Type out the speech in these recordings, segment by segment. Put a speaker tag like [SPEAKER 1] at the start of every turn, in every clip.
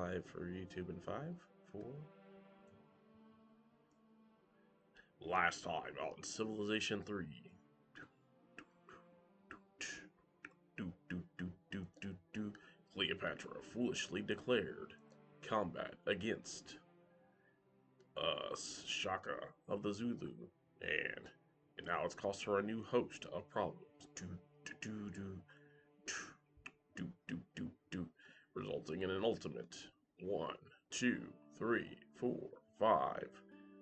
[SPEAKER 1] live for YouTube in 5, 4. Last time on Civilization 3. Cleopatra foolishly declared combat against Shaka of the Zulu, and now it's cost her a new host of problems. Resulting in an ultimate 1, 2, 3, 4, 5,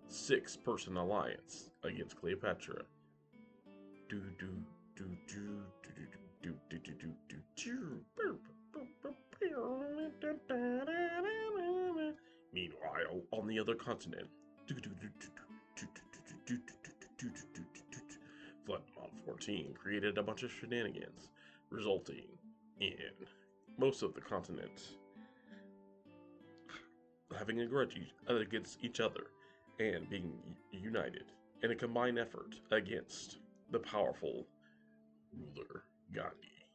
[SPEAKER 1] 6-person alliance against Cleopatra. Meanwhile, on the other continent, Floodmon 14 created a bunch of shenanigans, resulting in most of the continent having a grudge against each other and being united in a combined effort against the powerful ruler Gandhi.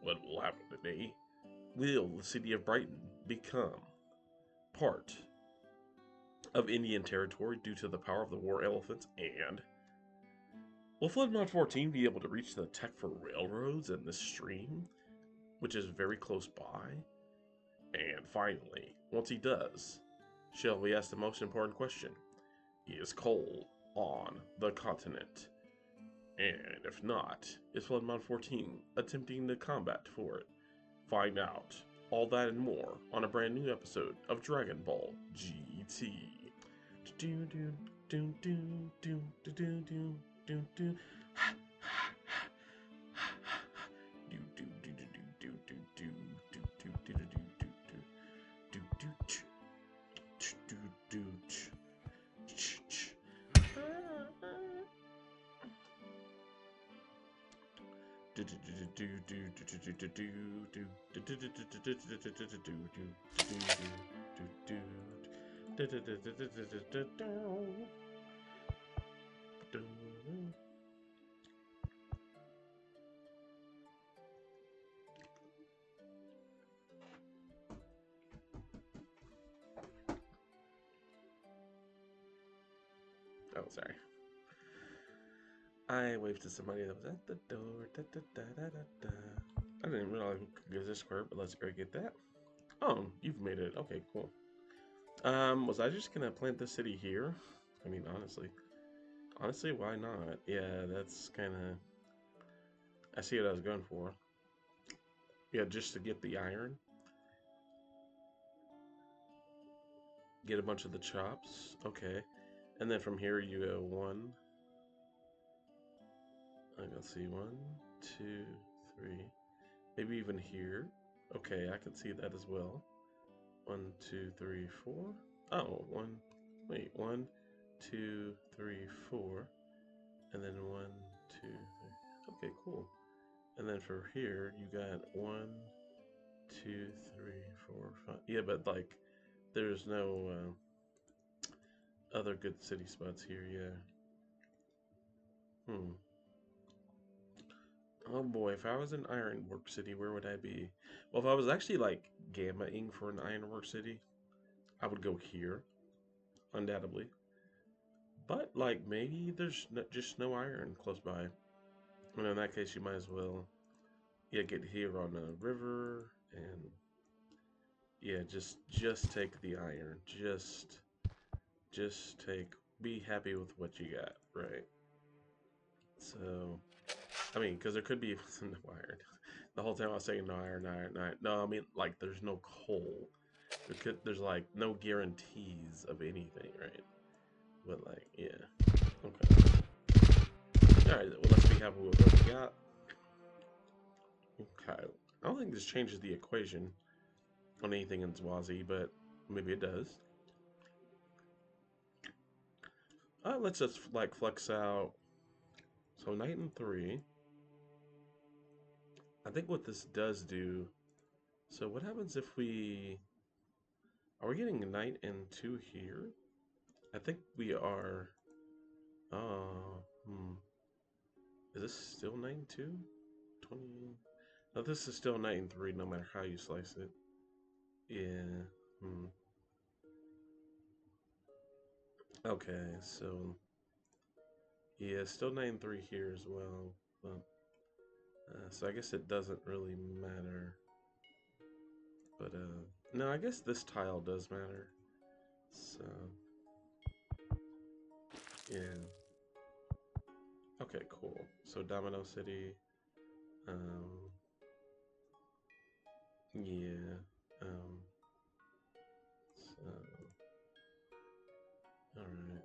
[SPEAKER 1] What will happen today? Will the city of Brighton become part of Indian territory due to the power of the war elephants? And will Floodmon 14 be able to reach the tech for railroads in this stream, which is very close by? And finally, once he does, shall we ask the most important question? Is coal on the continent? And if not, is Floodmon 14 attempting to combat for it? Find out all that and more on a brand new episode of Dragon Ball GT. Oh, sorry. I waved to somebody that was at the door. I didn't realize we could get this square, but let's go get that. Oh, you've made it. Okay, cool. Was I just gonna plant the city here? I mean, honestly, why not? Yeah, that's kind of. I see what I was going for. Yeah, just to get the iron, get a bunch of the chops. Okay, and then from here you go 1. Let's see, 1, 2, 3, maybe even here. Okay, I can see that as well. 1, 2, 3, 4. Oh, 1. Wait, 1, 2, 3, 4, and then 1, 2, 3. Okay, cool. And then for here, you got 1, 2, 3, 4, 5. Yeah, but like, there's no other good city spots here. Yeah. Oh boy, if I was in Ironwork City, where would I be? Well, if I was actually like gamma-ing for an Ironwork City, I would go here, undoubtedly. But like maybe there's just no iron close by. And in that case, you might as well, yeah, get here on a river and yeah, just take the iron. Just take. Be happy with what you got, right? So, I mean, because there could be no iron. The whole time I was saying no iron, no iron, no iron. No, I mean like there's no coal. There's like no guarantees of anything, right? But like, yeah. Okay. All right. Well, let's be happy with what we got. Okay. I don't think this changes the equation on anything in Swazi, but maybe it does. Let's just like flex out. So knight and 3. I think what this does do. So what happens if we? Are we getting a knight and 2 here? I think we are. Uh, Is this still knight and 2? 20. Now this is still knight and 3 no matter how you slice it. Yeah. Hmm. Okay, so yeah, still knight and 3 here as well. But, so I guess it doesn't really matter. But no, I guess this tile does matter. So yeah. Okay, cool. So Domino City. Um, yeah. Um, so all right.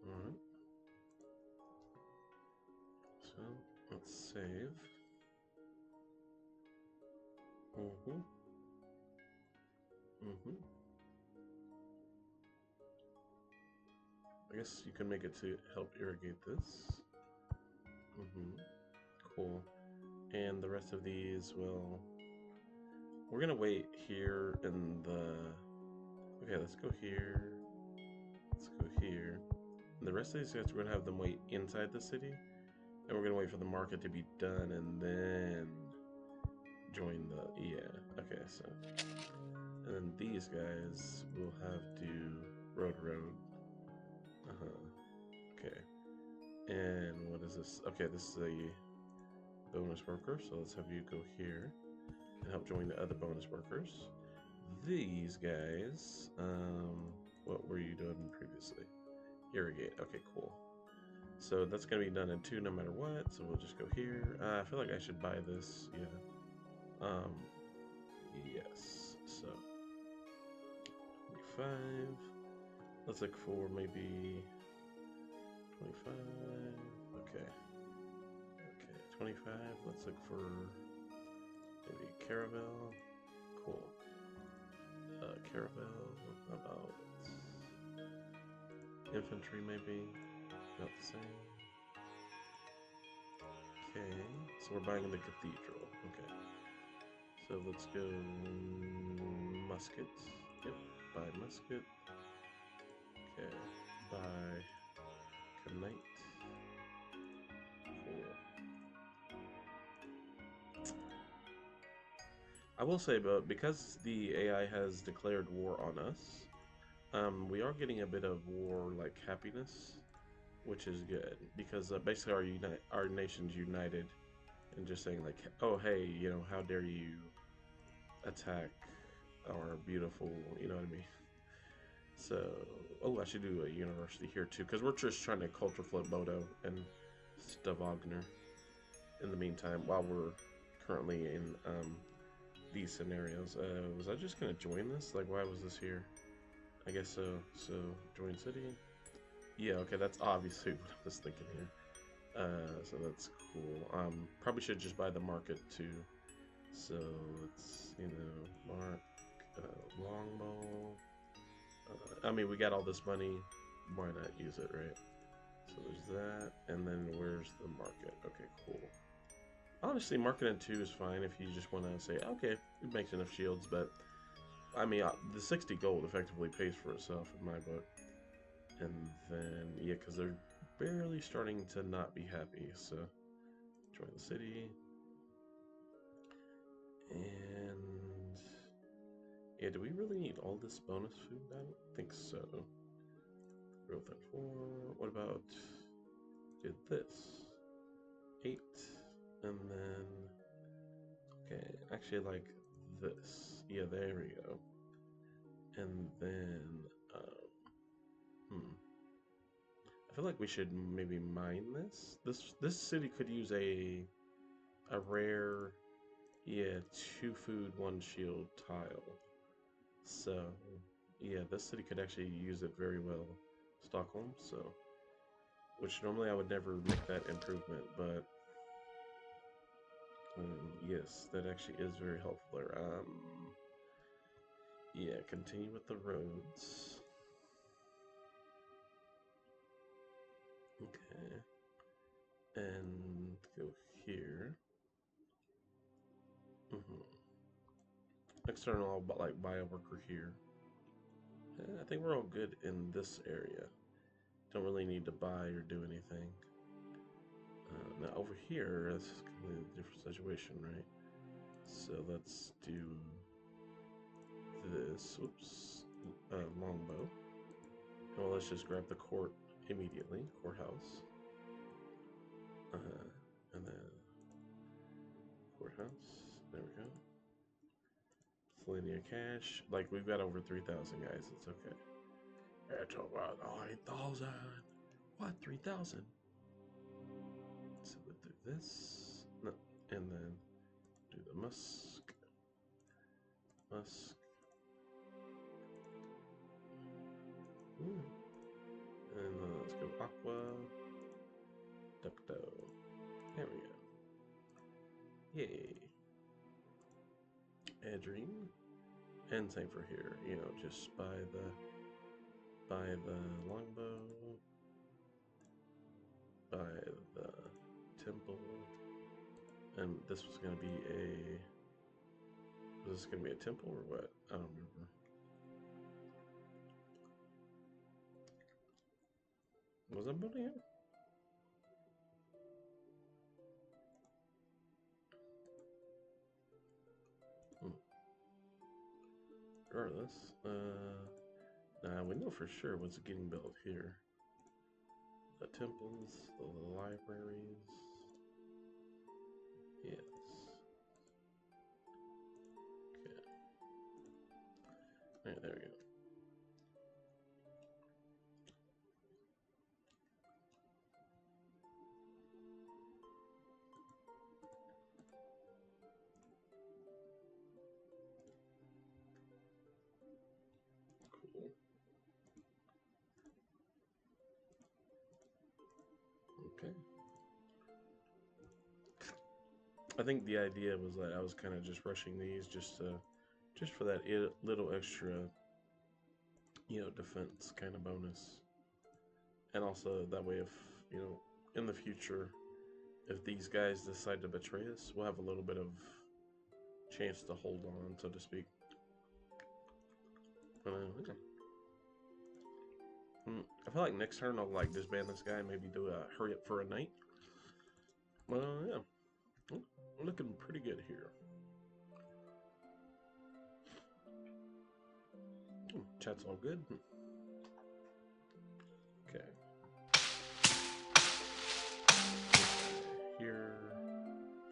[SPEAKER 1] All right. So let's save. Mhm. Mhm. I guess you can make it to help irrigate this. Mhm. Cool. And the rest of these will. We're gonna wait here in the. Okay, let's go here. Let's go here. And the rest of these guys, we're gonna have them wait inside the city, and we're gonna wait for the market to be done, and then join the. Yeah. Okay. So, and then these guys will have to road. Uh huh. Okay. And what is this? Okay, this is a bonus worker. So let's have you go here and help join the other bonus workers. These guys, what were you doing previously? Irrigate. Okay, cool. So that's gonna be done in 2 no matter what. So we'll just go here. I feel like I should buy this. Yeah. Yes. So 25. Let's look for maybe 25. Okay. Okay. 25. Let's look for maybe caravel. Cool. Caravel. About infantry maybe. About the same. Okay, so we're buying the cathedral. Okay, so let's go musket. Yep, buy musket. Okay, buy knight. Cool. I will say, but because the AI has declared war on us, we are getting a bit of war like happiness, which is good because basically our nation's united and just saying like, oh hey, how dare you attack our beautiful, you know what I mean? So, oh, I should do a university here too, because we're just trying to culture flip Bodo and Stavagner in the meantime while we're currently in these scenarios. Was I just gonna join this? Like, why was this here? I guess so. So, join city. Yeah, okay, that's obviously what I was thinking here. So that's cool. Probably should just buy the market too. So let's, mark longbow. I mean, we got all this money. Why not use it, right? So there's that. And then where's the market? Okay, cool. Honestly, market in 2 is fine if you just want to say, okay, it makes enough shields. But, I mean, the 60 gold effectively pays for itself in my book. And then, yeah, because they're barely starting to not be happy. So, join the city. And, yeah, do we really need all this bonus food? I don't think so. Growth at 4. What about did this? 8. And then, okay, actually like this. Yeah, there we go. And then, I feel like we should maybe mine this. This city could use a rare, yeah, 2 food, 1 shield tile. So, yeah, this city could actually use it very well. Stockholm, so, which normally I would never make that improvement, but yes, that actually is very helpful there. Yeah, continue with the roads. Okay. And go here. External, but like buy a worker here. I think we're all good in this area. Don't really need to buy or do anything. Now over here, that's a completely different situation, right? So let's do this. Oops. Longbow. Well, let's just grab the court immediately. Courthouse. And then courthouse. There we go. Plenty of cash. Like, we've got over 3,000, guys. It's okay. It's about 9,000. What? 3,000? So we'll do this. No. And then do the musk. Musk. Ooh. And then let's go aqua. Ducto. There we go. Yay. Edging. And same for here. You know, just by the longbow. By the temple. And this was gonna be a... Was this gonna be a temple or what? I don't remember. Was I building it? Regardless, now we know for sure what's getting built here. The temples, the libraries. Yes. Okay. Alright, there we go. Cool. Okay. I think the idea was that I was kind of just rushing these just for that little extra, you know, defense kind of bonus. And also that way, if, you know, in the future, if these guys decide to betray us, we'll have a little bit of chance to hold on, so to speak. Okay. I feel like next turn I'll like disband this guy, maybe do a hurry up for a night. Yeah. We're looking pretty good here. Chat's all good. Okay. Here,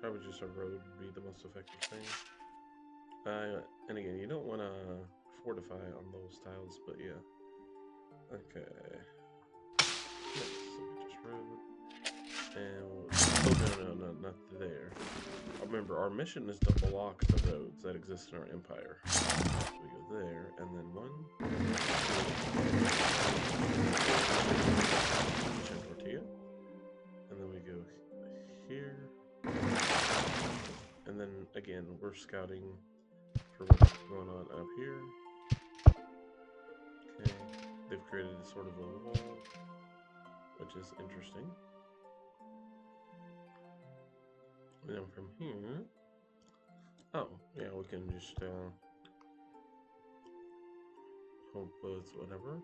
[SPEAKER 1] probably just a road would be the most effective thing. And again, you don't want to fortify on those tiles, but yeah. Okay. Yes, just road. And oh no, not there. Remember, our mission is to block the roads that exist in our empire. So we go there, and then one. Tortilla. And then we go here. And then again, we're scouting for what's going on up here. Okay. They've created sort of a wall, which is interesting. And then from here, oh yeah, we can just hope it's whatever.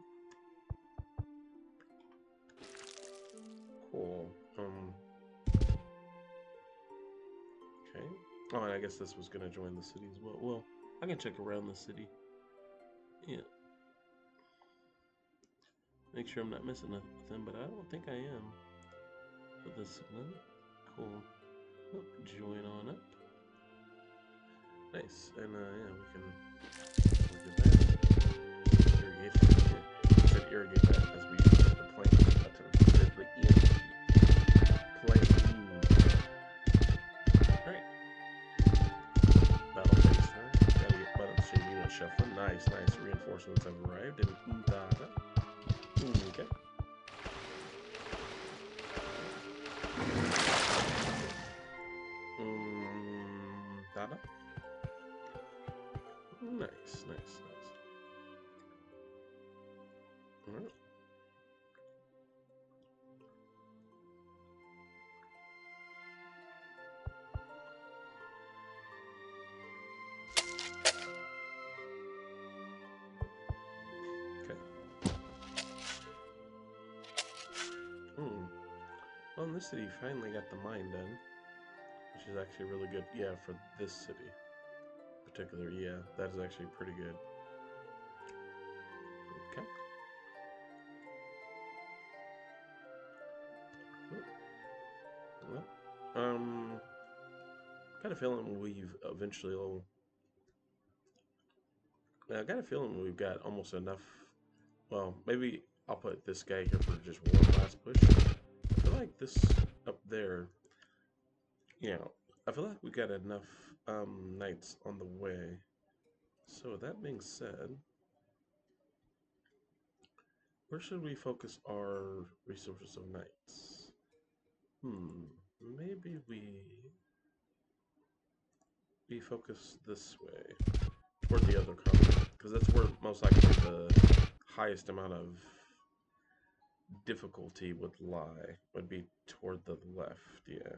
[SPEAKER 1] Cool. Okay. Oh, and I guess this was gonna join the city as well. Well, I can check around the city. Yeah. Make sure I'm not missing nothing, but I don't think I am. But this one, cool. Oh, join on up. Nice, and yeah, we can look at that. Irrigation. Yeah, we should irrigate that as we use the plant button. The EMP. Plant. Alright. Battle phase turn. Gotta get buttons to unit shuffling. Nice. Reinforcements have arrived in Udara. Okay. Dada. Nice. Alright. Okay. Well, in this this city finally got the mine done, which is actually really good. Yeah, for this city in particular, yeah, that is actually pretty good. Okay. Well, got a feeling we've eventually. I got a feeling we've got almost enough. Well, maybe I'll put this guy here for just one last push. I feel like this up there, I feel like we got enough knights on the way. So with that being said, where should we focus our resources of knights? Maybe we focus this way toward the other continent, because that's where most likely the highest amount of difficulty would lie, would be toward the left. Yeah,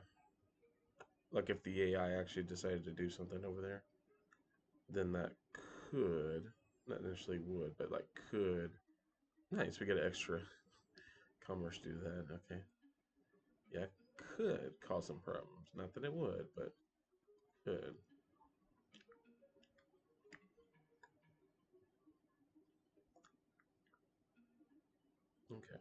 [SPEAKER 1] like if the AI actually decided to do something over there, then that could, not initially would, but like could. Nice, we get an extra commerce do that. Okay, yeah, could cause some problems. Not that it would, but could. Okay.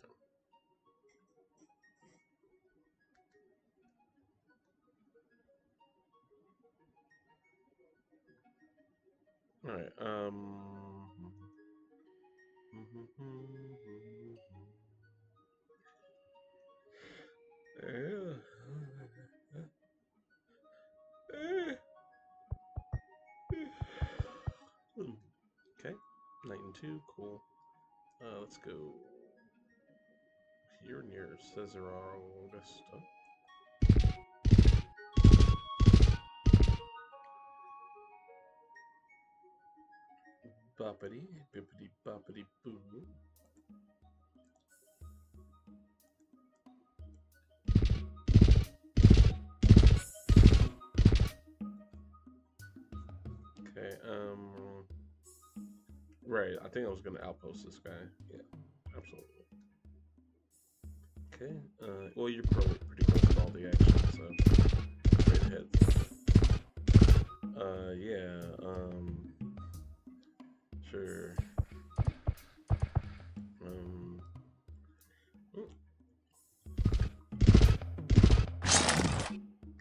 [SPEAKER 1] All right. Okay. Knight and two. Cool. Let's go here near Caesar Augusta. Boppity, bippity, boppity, boo. Okay, right, I think I was gonna outpost this guy. Yeah, absolutely. Okay, well, you're probably pretty close to all the action, so straight ahead. Yeah, sure. Um,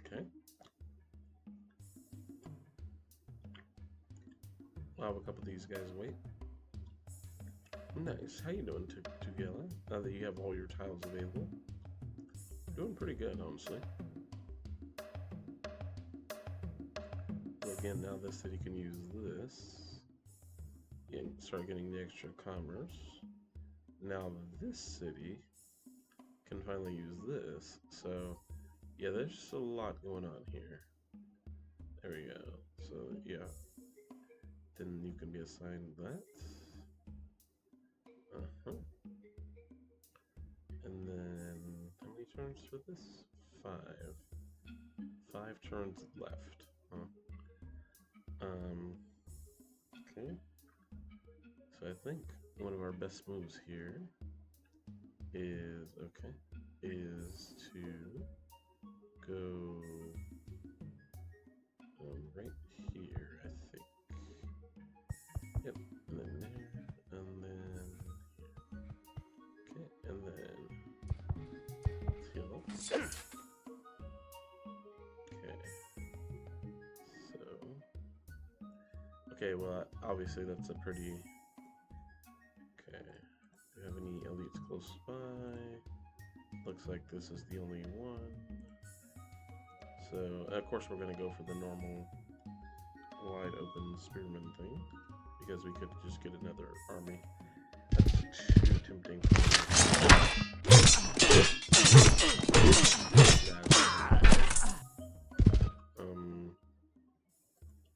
[SPEAKER 1] okay. I'll have a couple of these guys wait. Nice. How you doing, Tugela? Now that you have all your tiles available, doing pretty good, honestly. Well, again, now this city can use this and start getting the extra commerce. Now this city can finally use this. So, yeah, there's just a lot going on here. There we go. So, yeah. Then you can be assigned that. Uh-huh. And then, how many turns for this? 5. 5 turns left. Huh? Okay. So I think one of our best moves here is, is to go right here, I think. Yep, and then there, and then here. Okay, and then heal. Okay. So, okay, well, obviously that's a pretty. Okay. Do we have any elites close by? Looks like this is the only one. So, of course, we're going to go for the normal wide open spearman thing, because we could just get another army. That's too tempting.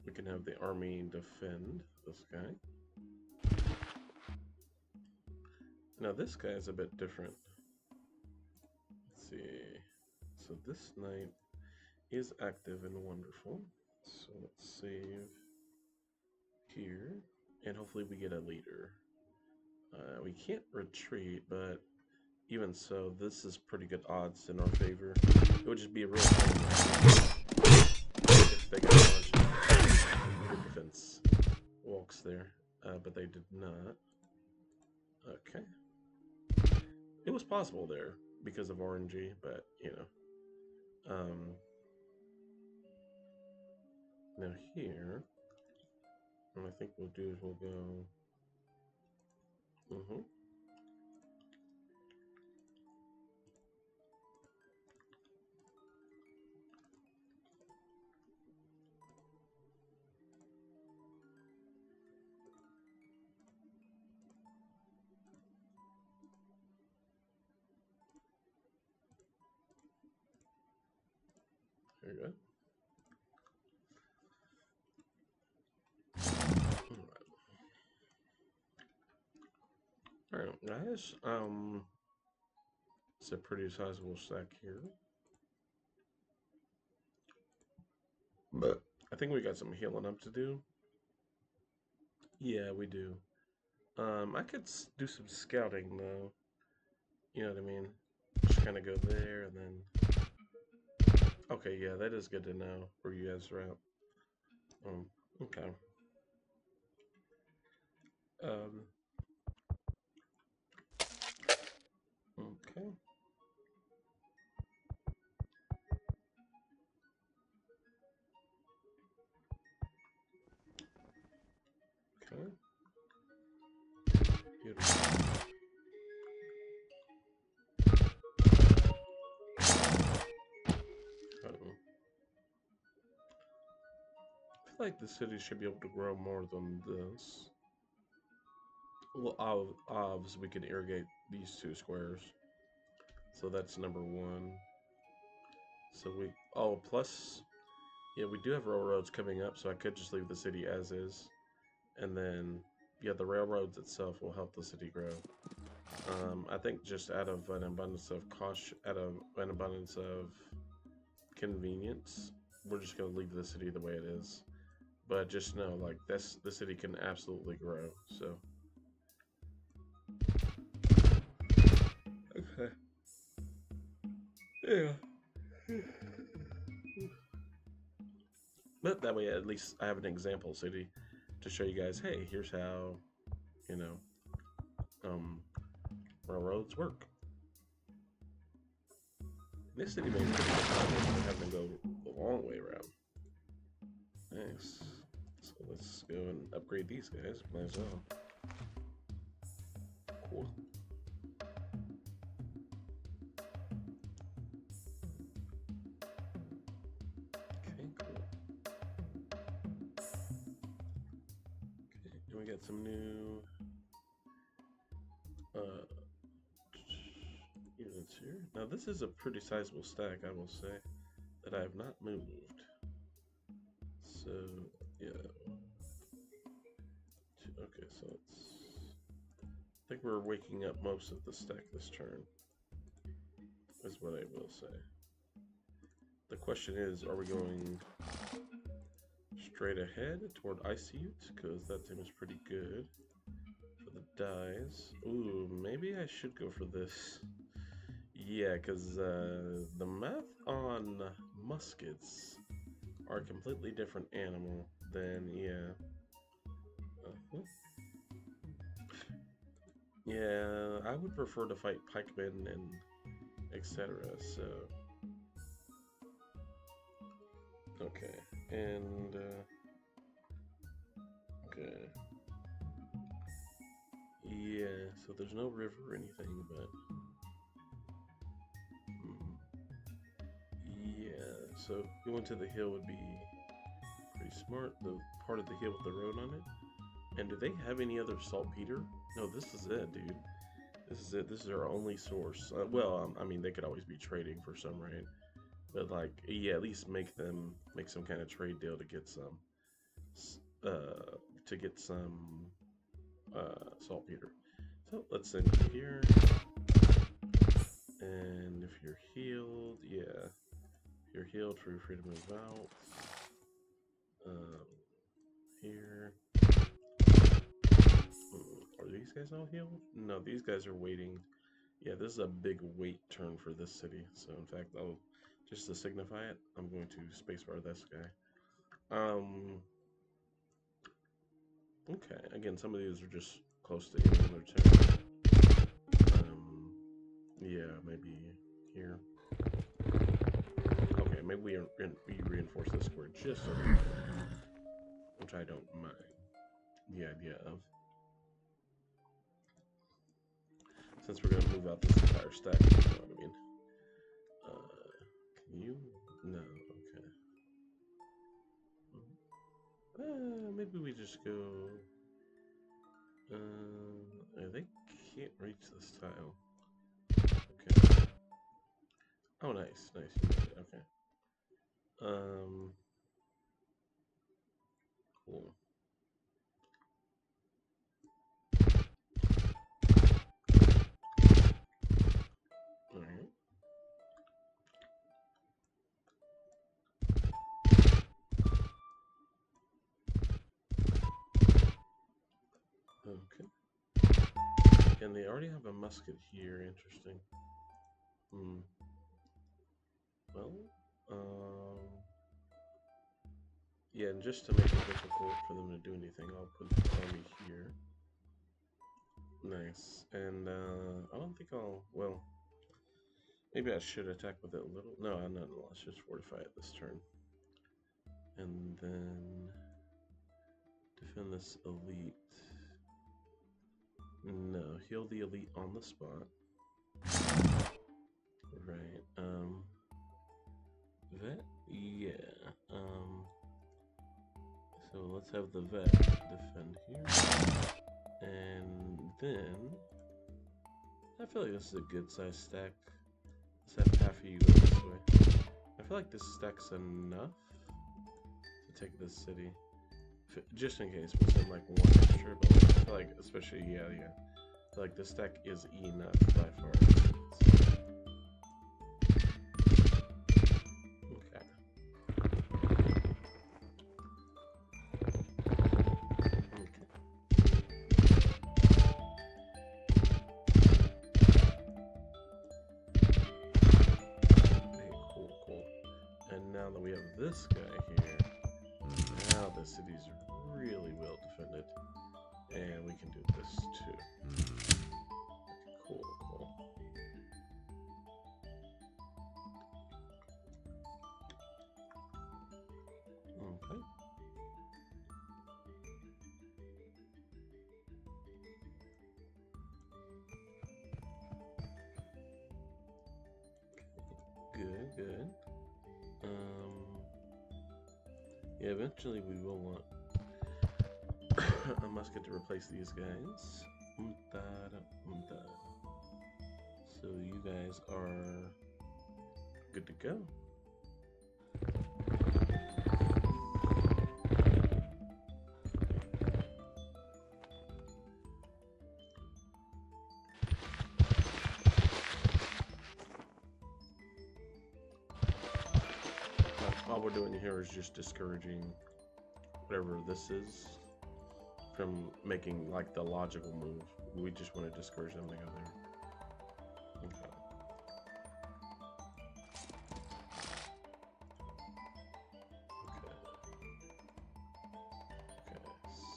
[SPEAKER 1] We can have the army defend this guy. Now this guy is a bit different. Let's see. So this knight is active and wonderful. So let's save here, and hopefully we get a leader. We can't retreat, but even so, this is pretty good odds in our favor. It would just be a real shame if they got a bunch of good defense walks there, but they did not. Okay. It was possible there because of RNG, but you know. Now here, what I think we'll do is we'll go. There you go. All right, guys. It's a pretty sizable stack here, but I think we got some healing up to do. Yeah, we do. I could do some scouting though. You know what I mean? Just kind of go there and then. Okay, yeah, that is good to know where you guys are at. Okay. Um. Okay. Okay. Beautiful. I feel like the city should be able to grow more than this. Well, obviously we could irrigate these two squares. So that's number one. So we, plus, yeah, we do have railroads coming up, so I could just leave the city as is. And then, yeah, the railroads itself will help the city grow. I think just out of an abundance of caution, out of an abundance of convenience, we're just going to leave the city the way it is. But just know, like, the city can absolutely grow, so. Okay. Yeah. But that way, at least I have an example city to show you guys. Hey, here's how, you know, railroads work. This city may be having to go the long way around. Nice. So let's go and upgrade these guys. Might as well. Cool. Okay, cool. Okay, and we got some new units here. Now this is a pretty sizable stack, I will say, that I have not moved. So yeah. Okay, so I think we're waking up most of the stack this turn, is what I will say. The question is, are we going straight ahead toward Ice-Ute? Because that seems pretty good for the dies. Ooh, maybe I should go for this. Yeah, because the math on muskets are a completely different animal than, yeah. Yeah, I would prefer to fight pikemen and etc. So, okay, and okay, yeah. So there's no river or anything, but yeah. So going to the hill would be pretty smart. The part of the hill with the road on it. And do they have any other saltpeter? No, this is it, dude. This is it. This is our only source. Well, I mean, they could always be trading for some, right? But like, yeah, at least make some kind of trade deal to get some, saltpeter. So let's send you here. And if you're healed, yeah, if you're healed, feel free to move out. Here. Are these guys all healed? No, these guys are waiting Yeah, this is a big wait turn for this city. So in fact, I'll just to signify it, I'm going to spacebar this guy. Okay. Again, some of these are just close to ending their turn. Yeah, maybe here. Okay, maybe we reinforce this square just a little bit, which I don't mind the idea of. Since we're going to move out this entire stack, you know what I mean. Can you? No, okay. Maybe we just go... they can't reach this tile. Okay. Oh, nice, nice. Okay. Cool. Alright. Okay. And they already have a musket here. Interesting. Well, yeah, and just to make it difficult for them to do anything, I'll put the army here. Nice. And I don't think I'll... Well, maybe I should attack with it a little. No, I'm not. Let's just fortify it this turn. And then defend this elite. No, heal the elite on the spot. Right. Vet? Yeah. So let's have the vet defend here. And then I feel like this is a good size stack. Let's have half of you go this way. I feel like this stack's enough to take this city. Just in case we'll send like one extra, but I feel like, especially, yeah. I feel like this stack is enough by far. Okay. Hey, cool. And now that we have this guy here, now the city's really well defended, and we can do this too. Cool. Okay. Good. Yeah, eventually we will want a musket to replace these guys. So you guys are good to go. All we're doing here is just discouraging whatever this is from making like the logical move. We just want to discourage them to go there. Okay.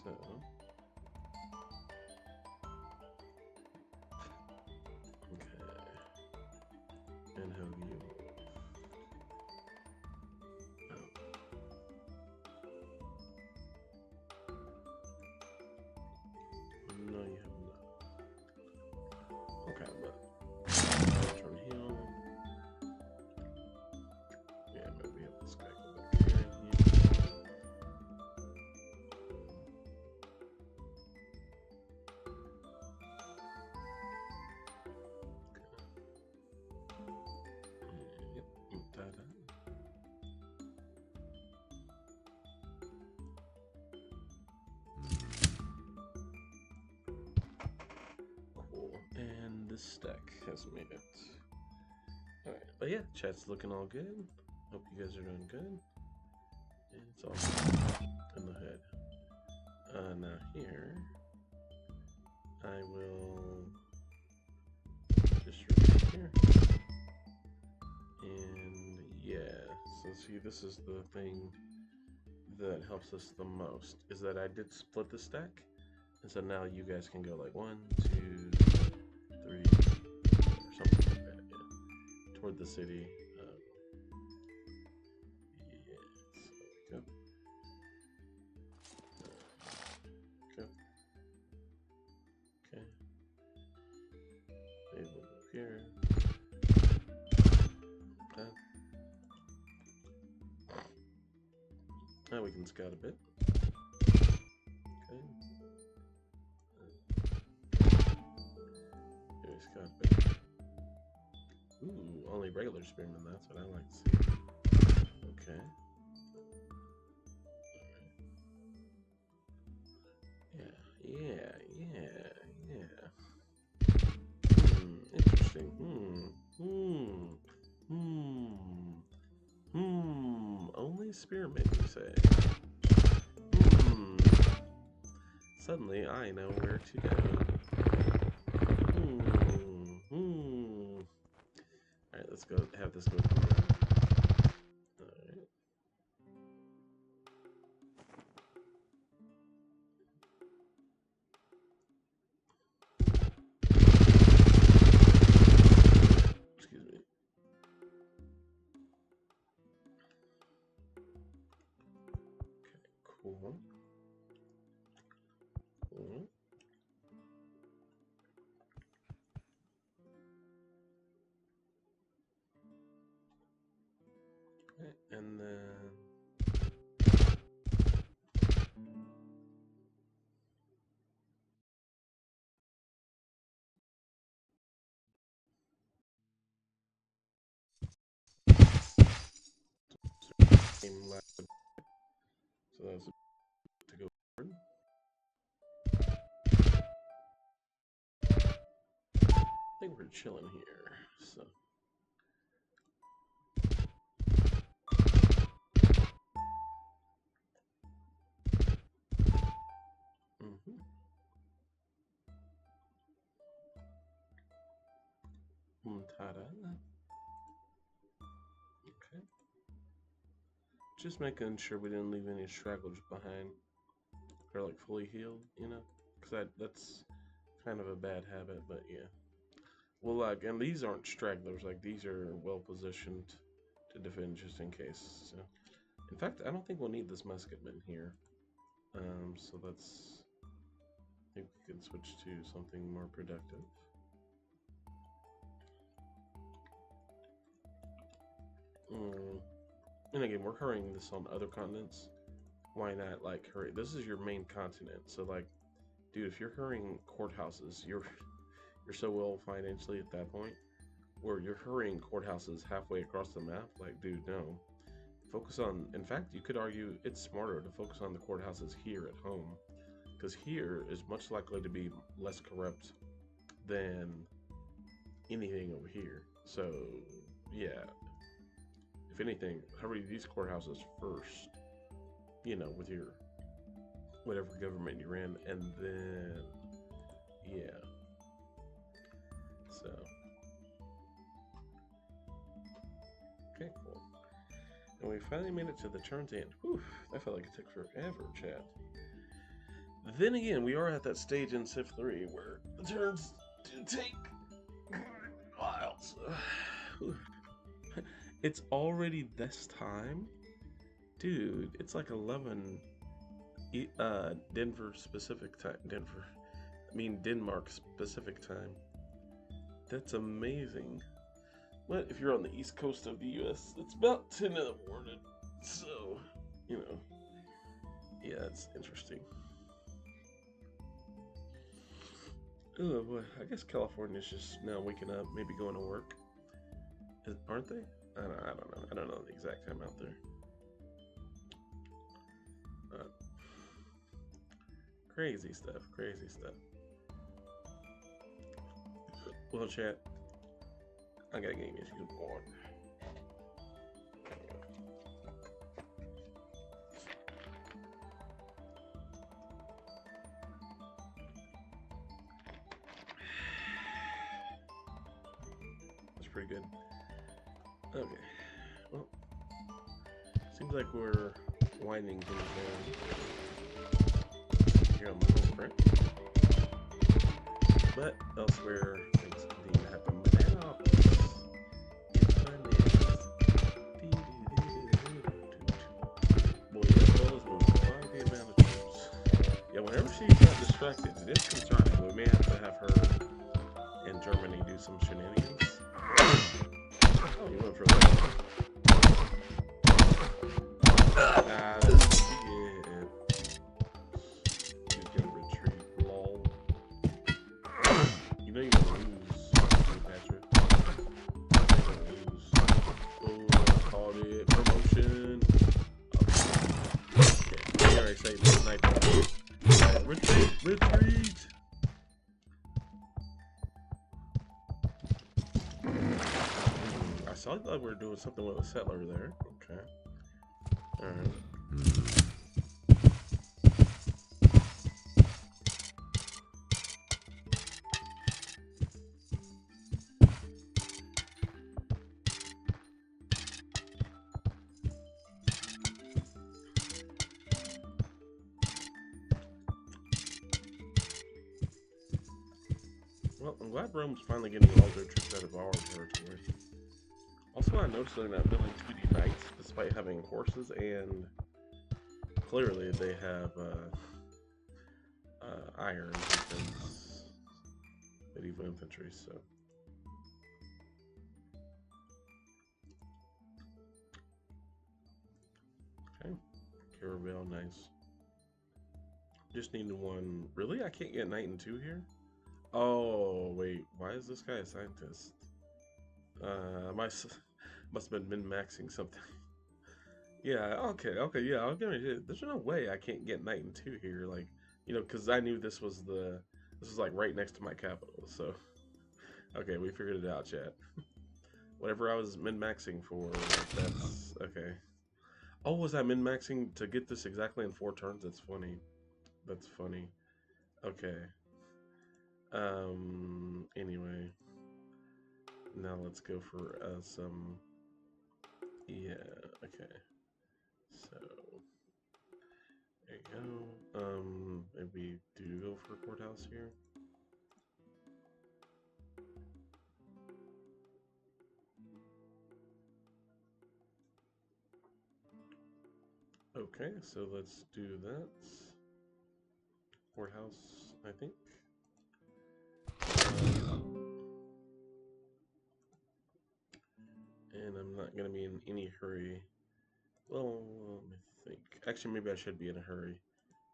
[SPEAKER 1] So and how do you No, you have not. Okay, but turn heal. Yeah, maybe we have this guy go back here and heal. Yep, ta-da. And this stack has made it. Alright, but yeah, chat's looking all good. Hope you guys are doing good. And it's all in the hood. Now here, I will just here. And yeah, so see, this is the thing that helps us the most, is that I did split the stack. And so now you guys can go like 1, 2, 3, 4, something like that, yeah. Toward the city. Yeah, so go. Go. Okay. They will go here. Okay. Now we can scout a bit. Okay. Here we scout a bit. Ooh, only regular spearmen, that's what I like to see. Okay. Yeah. Interesting. Only spearmen, you say? Suddenly, I know where to go. Alright, let's go have this go through. Alright. Excuse me. Okay, cool. Cool. Okay, and then lab. So that's to go forward. I think we're chilling here. So ta-da. Okay. Just making sure we didn't leave any stragglers behind. They're like fully healed, you know? Because that's kind of a bad habit, but yeah. Well, like, and these aren't stragglers. Like, these are well positioned to defend just in case. So, in fact, I don't think we'll need this musketman here. So let's. I think we can switch to something more productive. And again, we're hurrying this on other continents. Why not, like, hurry? This is your main continent, so like, dude, if you're hurrying courthouses, you're so well financially at that point, where you're hurrying courthouses halfway across the map. Like, dude, no. Focus on. In fact, you could argue it's smarter to focus on the courthouses here at home, because here is much likely to be less corrupt than anything over here. So, yeah. If anything, hurry these courthouses first. You know, with your whatever government you're in, and then yeah. So okay, cool. And we finally made it to the turn's end. Whew, that felt like it took forever, chat. Then again, we are at that stage in Civ 3 where the turns do take a while. So. It's already this time? Dude, it's like 11 Denver specific time. Denmark specific time. That's amazing. But if you're on the east coast of the US, it's about 10 in the morning. So, you know. Yeah, it's interesting. Oh boy, I guess California's just now waking up, maybe going to work. Aren't they? I don't know. I don't know the exact time out there. Crazy stuff. Well, chat, I got game issues going. pretty good. Okay. Well, seems like we're winding things down here on the home print. But elsewhere, things continue to happen. Banana boy, that ball is moving quite the amount of times. Yeah, whenever she's not distracted, it is concerning. We may have to have her in Germany do some shenanigans. Oh, you went for that. That's it. She's gonna retreat. Lol. You know you're gonna lose, Cleopatra. You're gonna lose. Oh, I called it. Promotion. Okay. He already saved the sniper. Right, retreat! Retreat! I saw that we were doing something with a settler there. Okay. Alright. Well, I'm glad Rome's finally getting all their troops out of our territory. Also, I noticed they're not building 2D knights, despite having horses, and clearly they have iron because medieval infantry, so. Okay, Caravel, nice. Just needed one. Really? I can't get knight and 2 here? Oh, wait. Why is this guy a scientist? Must have been min-maxing something. Yeah, okay, yeah, I'll give it. There's no way I can't get knight and 2 here, like, you know, because I knew this was like right next to my capital, so. Okay, we figured it out, chat. Whatever I was min-maxing for, that's, okay. Oh, was I min-maxing to get this exactly in 4 turns? That's funny. That's funny. Okay. Anyway. Now let's go for some, yeah, okay. So, there you go. Maybe do you go for courthouse here? Okay, so let's do that. Courthouse, I think. And I'm not going to be in any hurry. Well, let me think. Actually, maybe I should be in a hurry.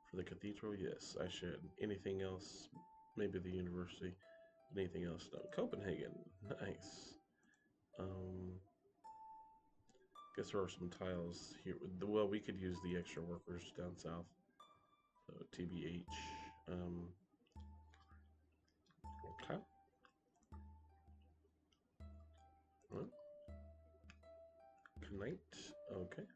[SPEAKER 1] For the cathedral, yes, I should. Anything else? Maybe the university. Anything else? No. Copenhagen, nice. Guess there are some tiles here. Well, we could use the extra workers down south. So, TBH. Okay. Well, knight. Okay.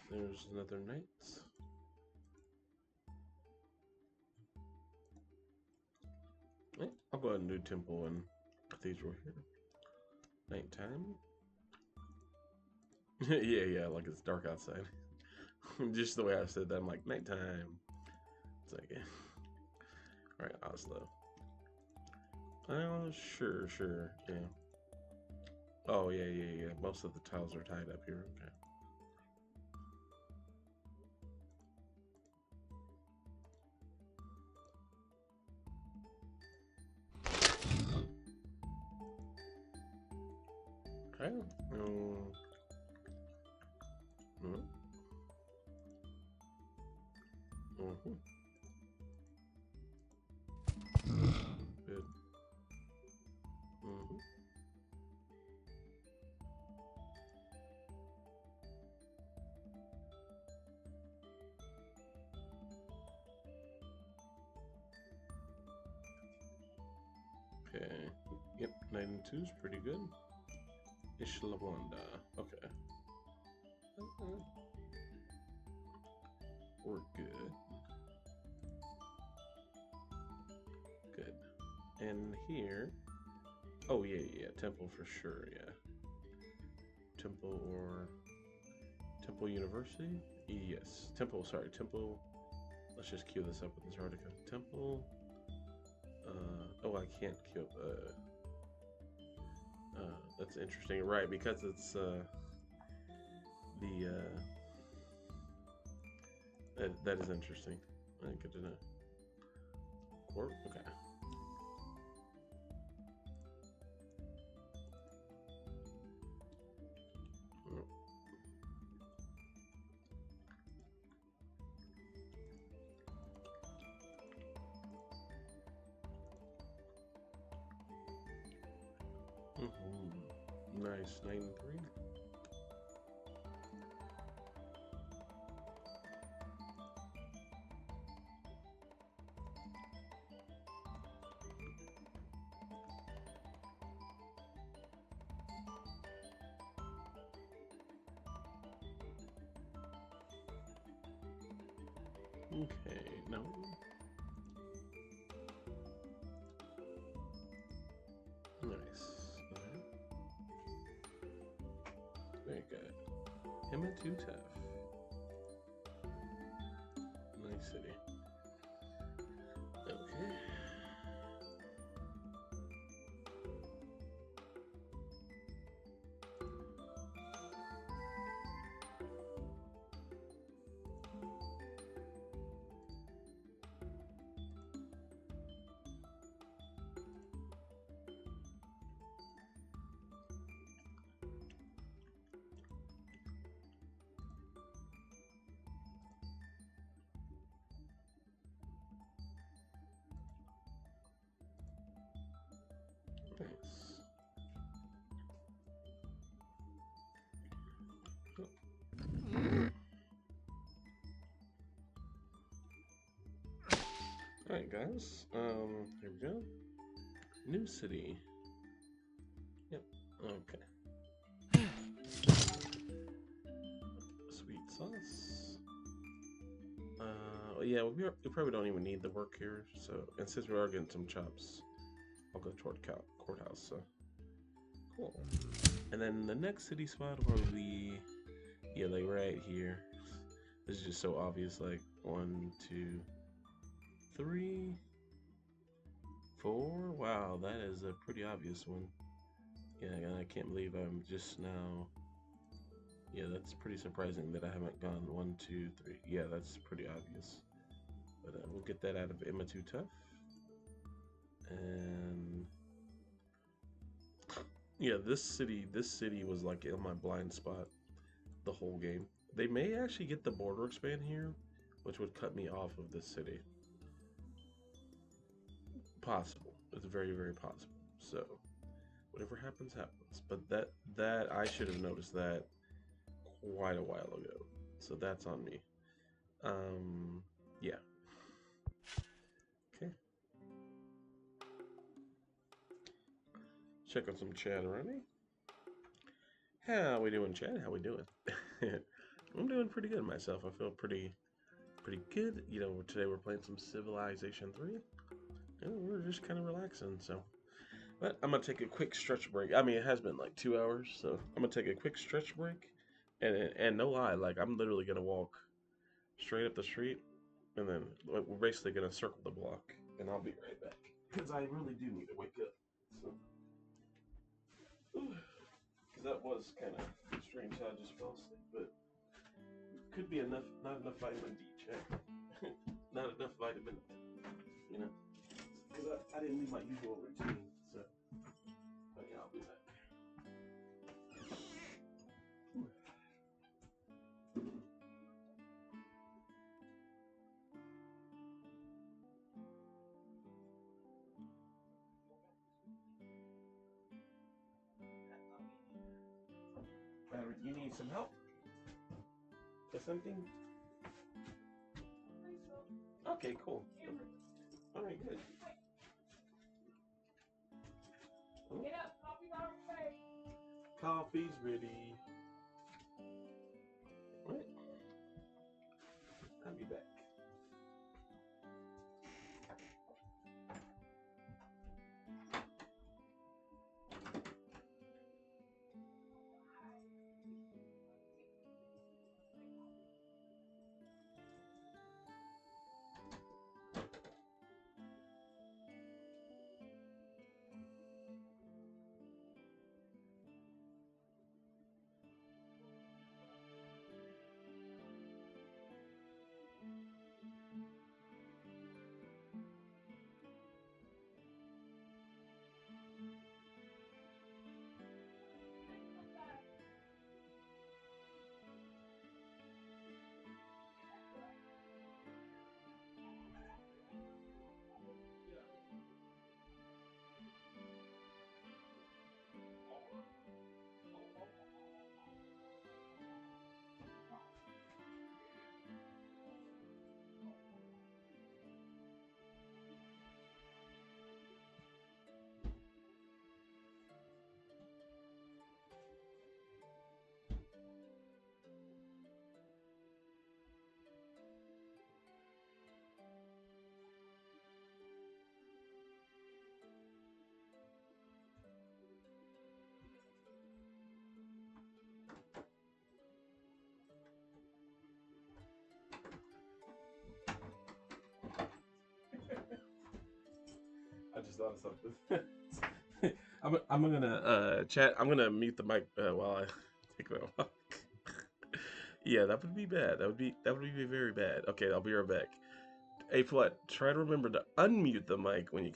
[SPEAKER 1] There's another knight. I'll go ahead and do temple and cathedral here. Nighttime. yeah, like it's dark outside. Just the way I said that, I'm like, nighttime. It's like, yeah. Alright, Oslo. Oh, sure, yeah. Oh, yeah. Most of the tiles are tied up here, okay. Okay. Good. Okay. Yep, 9 and 2 is pretty good. Ishlawanda. Okay. We're good. And here, oh yeah, temple for sure, yeah. Temple or Temple University? Yes, temple, sorry, temple. Let's just queue this up with this article. Temple, oh, I can't queue up, that's interesting, right, because it's, that is interesting. Good to know. Court? Okay. Nice, 93. Okay, no. Nice. Alright. Very good. Himatutef. Nice city. Okay. Nice. Alright, guys. Here we go. New city. Yep. Okay. Sweet sauce. Yeah, we probably don't even need the work here. So, and since we are getting some chops, I'll go toward courthouse. So, cool. And then the next city spot will probably be, yeah, like right here. This is just so obvious. Like 1, 2, 3, 4. Wow, that is a pretty obvious one. Yeah, I can't believe I'm just now. Yeah, that's pretty surprising that I haven't gone 1, 2, 3. Yeah, that's pretty obvious. But we'll get that out of Immatutuf. And yeah, this city was like in my blind spot the whole game. They may actually get the border expand here, which would cut me off of this city. Possible. It's very, very possible. So whatever happens, happens. But that I should have noticed that quite a while ago. So that's on me. Yeah. Okay. Check out some chat already. How we doing, Chad? How we doing? I'm doing pretty good myself. I feel pretty good. You know, today we're playing some Civilization 3. And we're just kind of relaxing, so. But I'm gonna take a quick stretch break. I mean, it has been like 2 hours, so I'm gonna take a quick stretch break. And no lie, like I'm literally gonna walk straight up the street, and then we're basically gonna circle the block, and I'll be right back because I really do need to wake up. So. Because that was kind of strange how I just fell asleep, but could be enough, not enough vitamin D, check. Not enough vitamin, you know, because I didn't leave my usual routine, so, but yeah, I'll be back. You need some help with something? Okay, cool. All right, good.
[SPEAKER 2] Get up, coffee's on its way.
[SPEAKER 1] Coffee's ready. All right. I'll be back. just thought of something. I'm gonna chat. I'm gonna mute the mic while I take my walk. Yeah, that would be bad. That would be very bad. Okay, I'll be right back. Hey, Flood, try to remember to unmute the mic when you.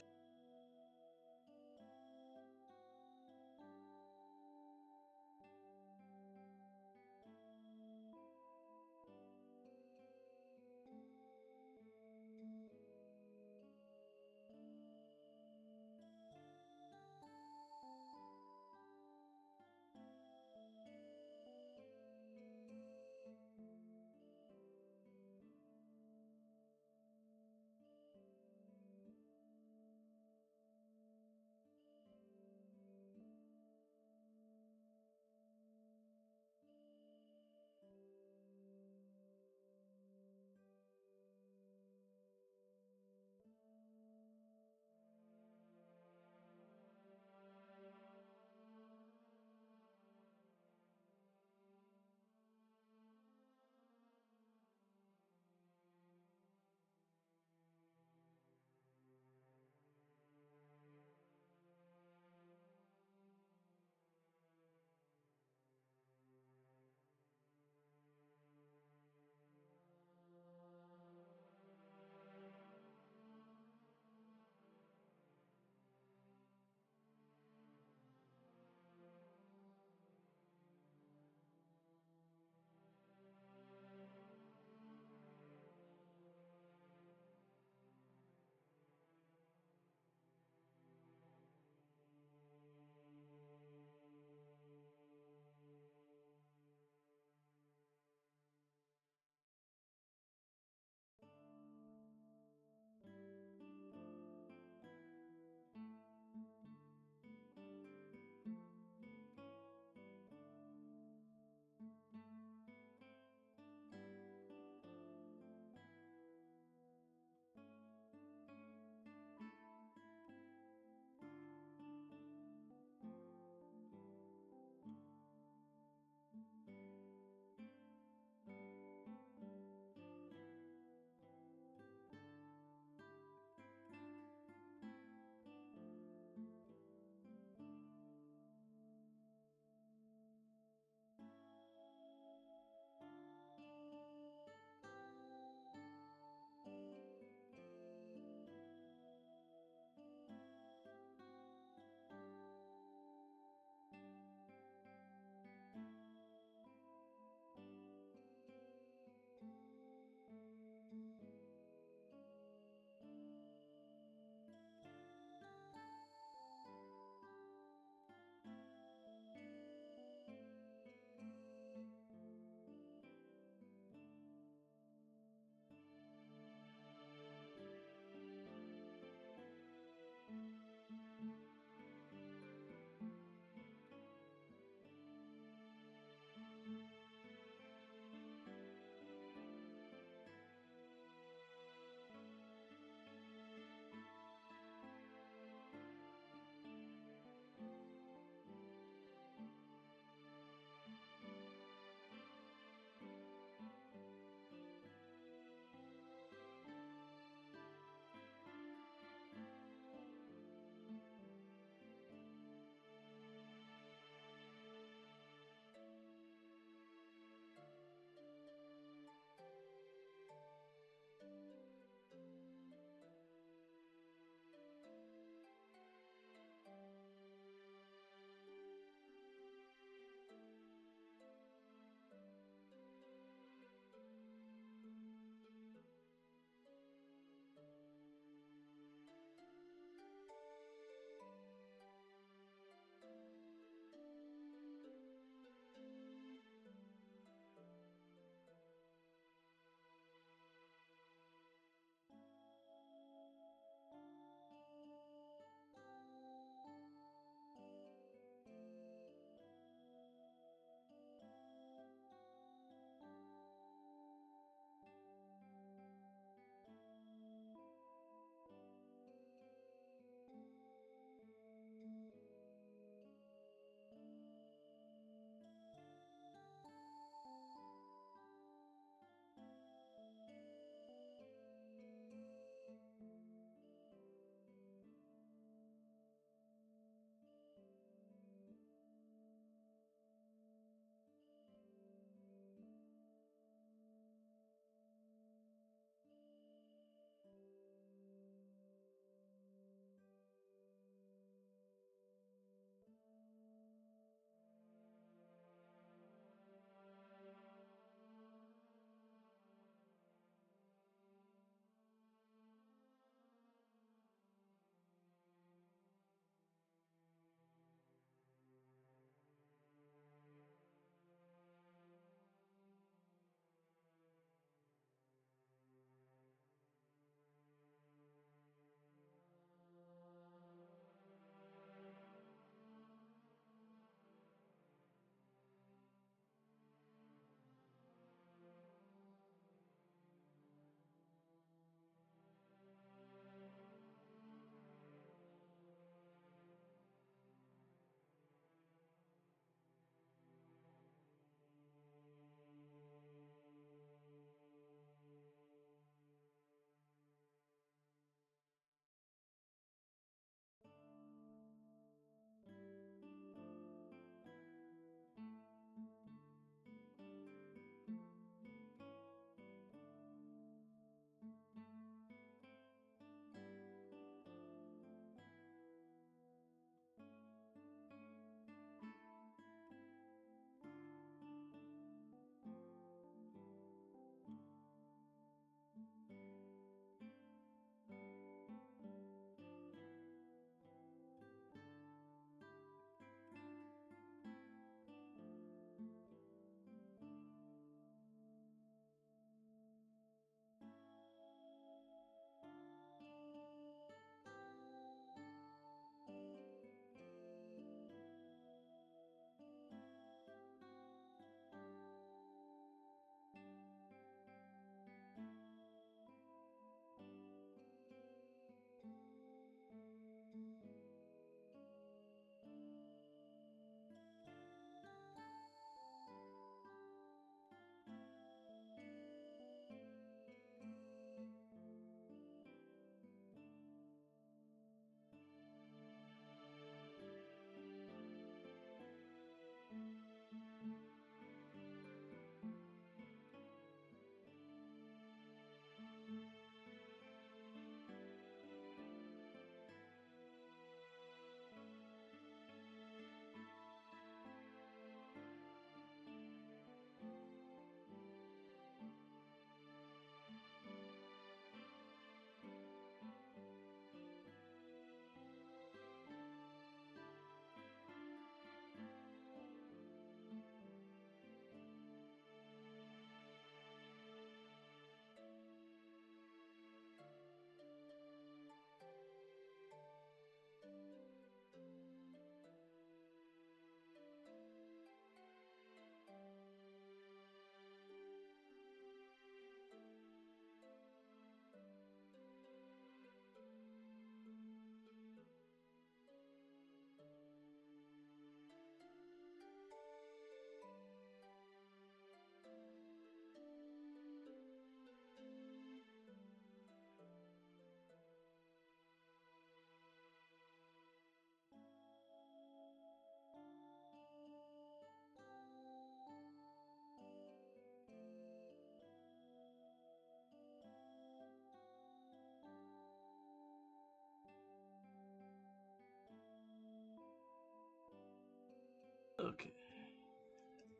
[SPEAKER 1] Okay.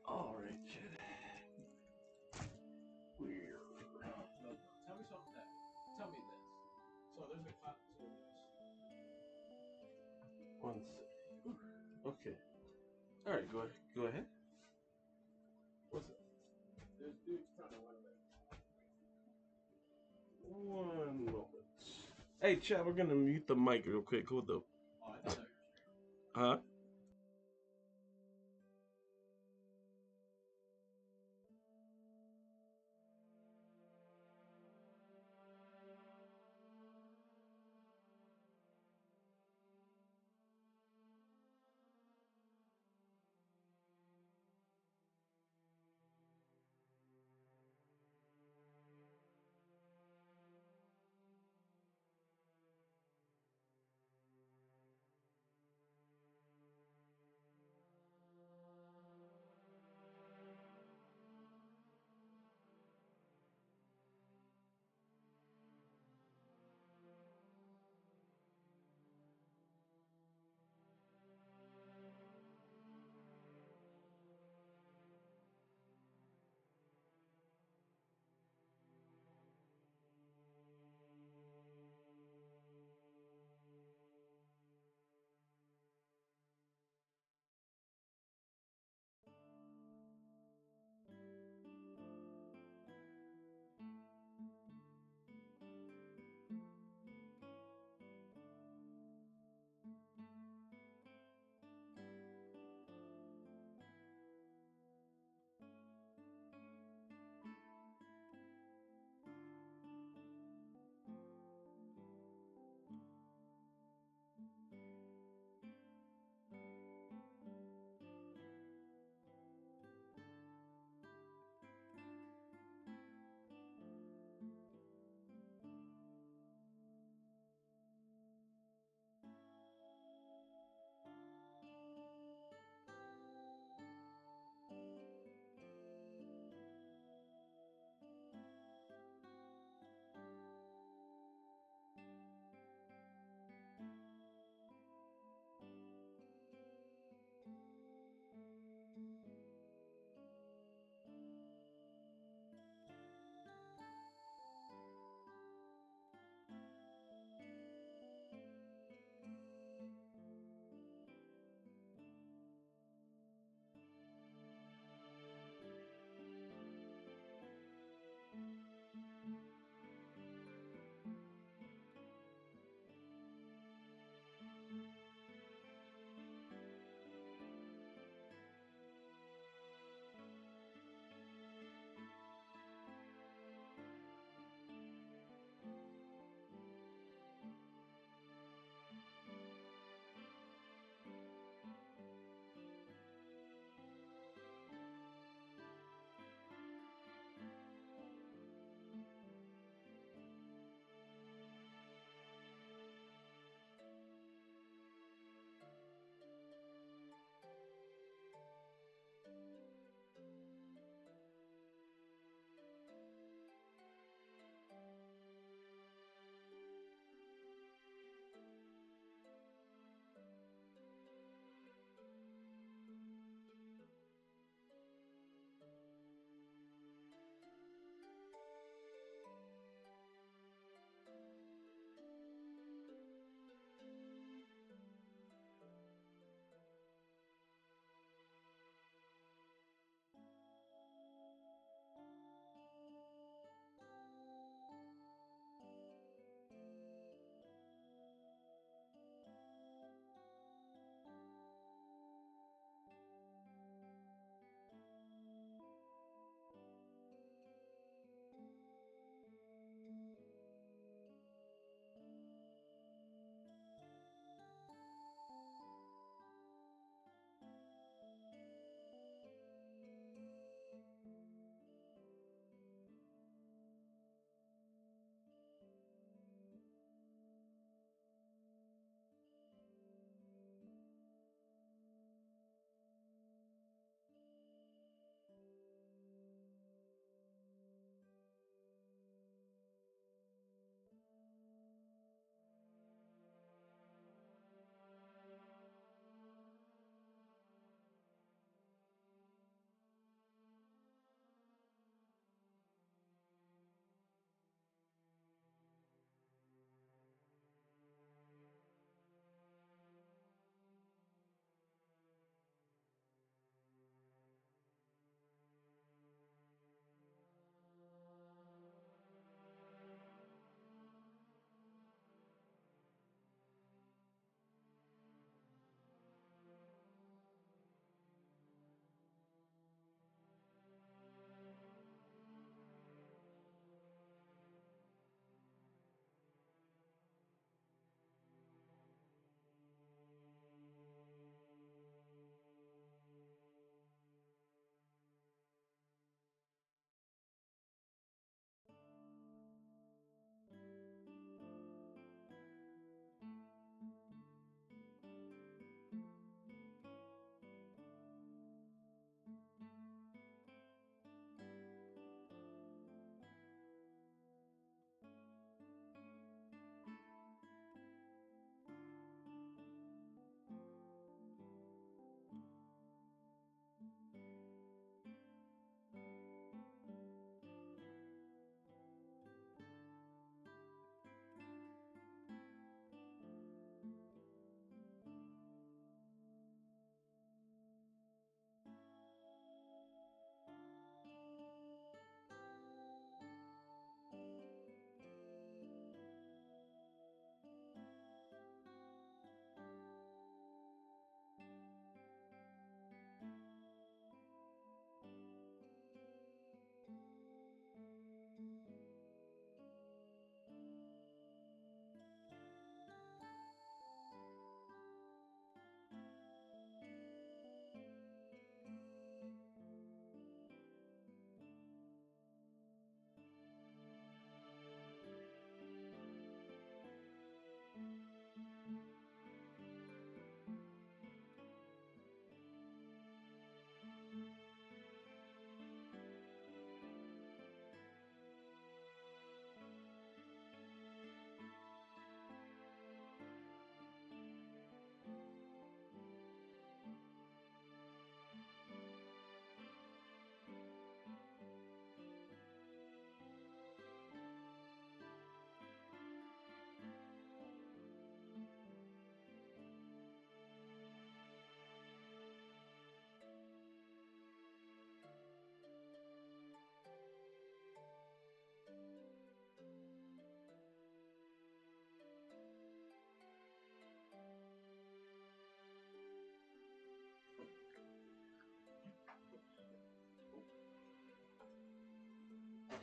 [SPEAKER 1] All right, kid. We're.
[SPEAKER 2] No, tell me something that. Tell me this. So there's a class.
[SPEAKER 1] One second. Okay. All right. Go ahead. What's it?
[SPEAKER 2] There's dudes trying to run away.
[SPEAKER 1] One moment. Hey, Chad, we're gonna mute the mic real quick. Hold up.
[SPEAKER 2] Oh, I thought that was
[SPEAKER 1] Huh?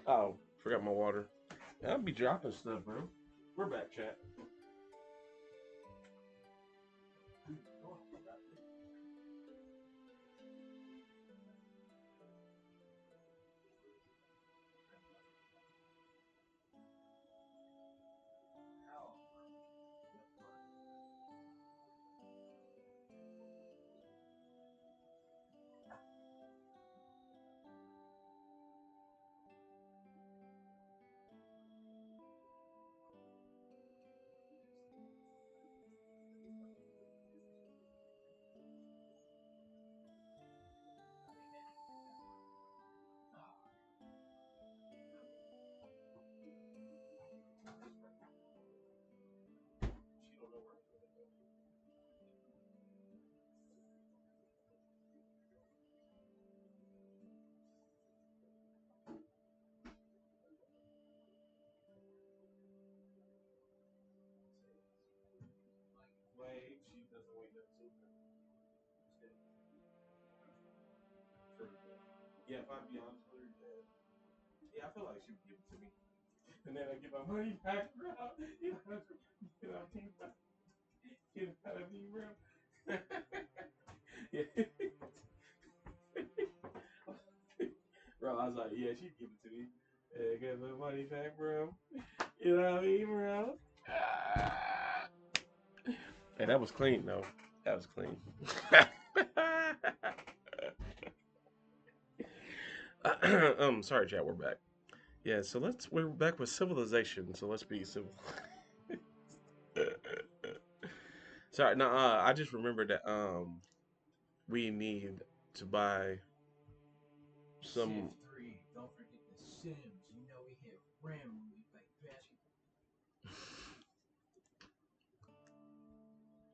[SPEAKER 1] Oh, forgot my water. I'll be dropping stuff, bro. We're back, chat. Wait, she doesn't wake up too. Yeah, if I'd be honest with her, yeah, I feel like she would give it to me. And then I get my money back, bro. You know what I mean, bro? You know what I mean, bro? Yeah. Bro, I was like, yeah, she'd give it to me. Yeah, get my money back, bro. You know what I mean, bro? Ah. Hey, that was clean, though. That was clean. Sorry, chat, we're back. Yeah, so we're back with civilization, so let's be civil. Sorry, no, I just remembered that we need to buy some.
[SPEAKER 2] Shift 3. Don't forget the Sims. You know we hit rim when we play basketball.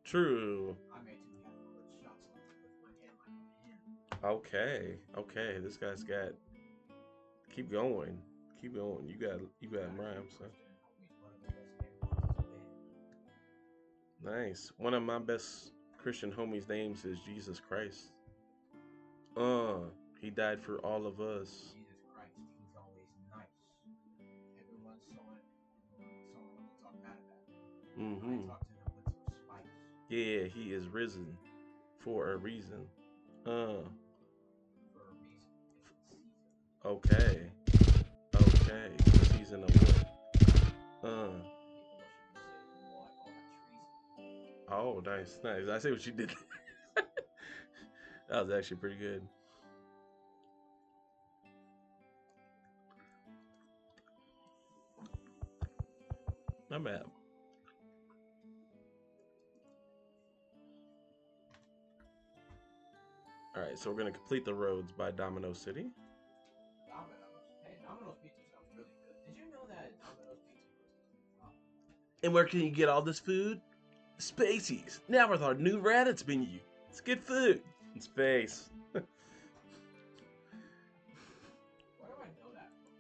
[SPEAKER 1] True.
[SPEAKER 2] I made two half-court shots with one hand like a man.
[SPEAKER 1] Okay, okay. This guy's got. Keep going, keep going. You got rhymes, so nice. One of my best Christian homies' names is Jesus Christ. Uh, he died for all of us.
[SPEAKER 2] Jesus Christ, he's always nice. Everyone saw it. Everyone want to talk bad about him. I
[SPEAKER 1] Mm-hmm.
[SPEAKER 2] talked to him with some spice.
[SPEAKER 1] Yeah, he is risen for a reason. Uh,
[SPEAKER 2] For a reason. It's the season.
[SPEAKER 1] okay, okay. The season of what?
[SPEAKER 2] People should be saying, well, I call that treason.
[SPEAKER 1] Oh, nice, nice. I see what you did. That was actually pretty good. Not bad. All right, so we're gonna complete the roads by Domino City.
[SPEAKER 2] Domino's. Hey, Domino's pizza sounds really good. Did you know that Domino's pizza was
[SPEAKER 1] And where can you get all this food? Spacies. Now with our new Raditz menu. It's good food in space.
[SPEAKER 2] where do I know that from?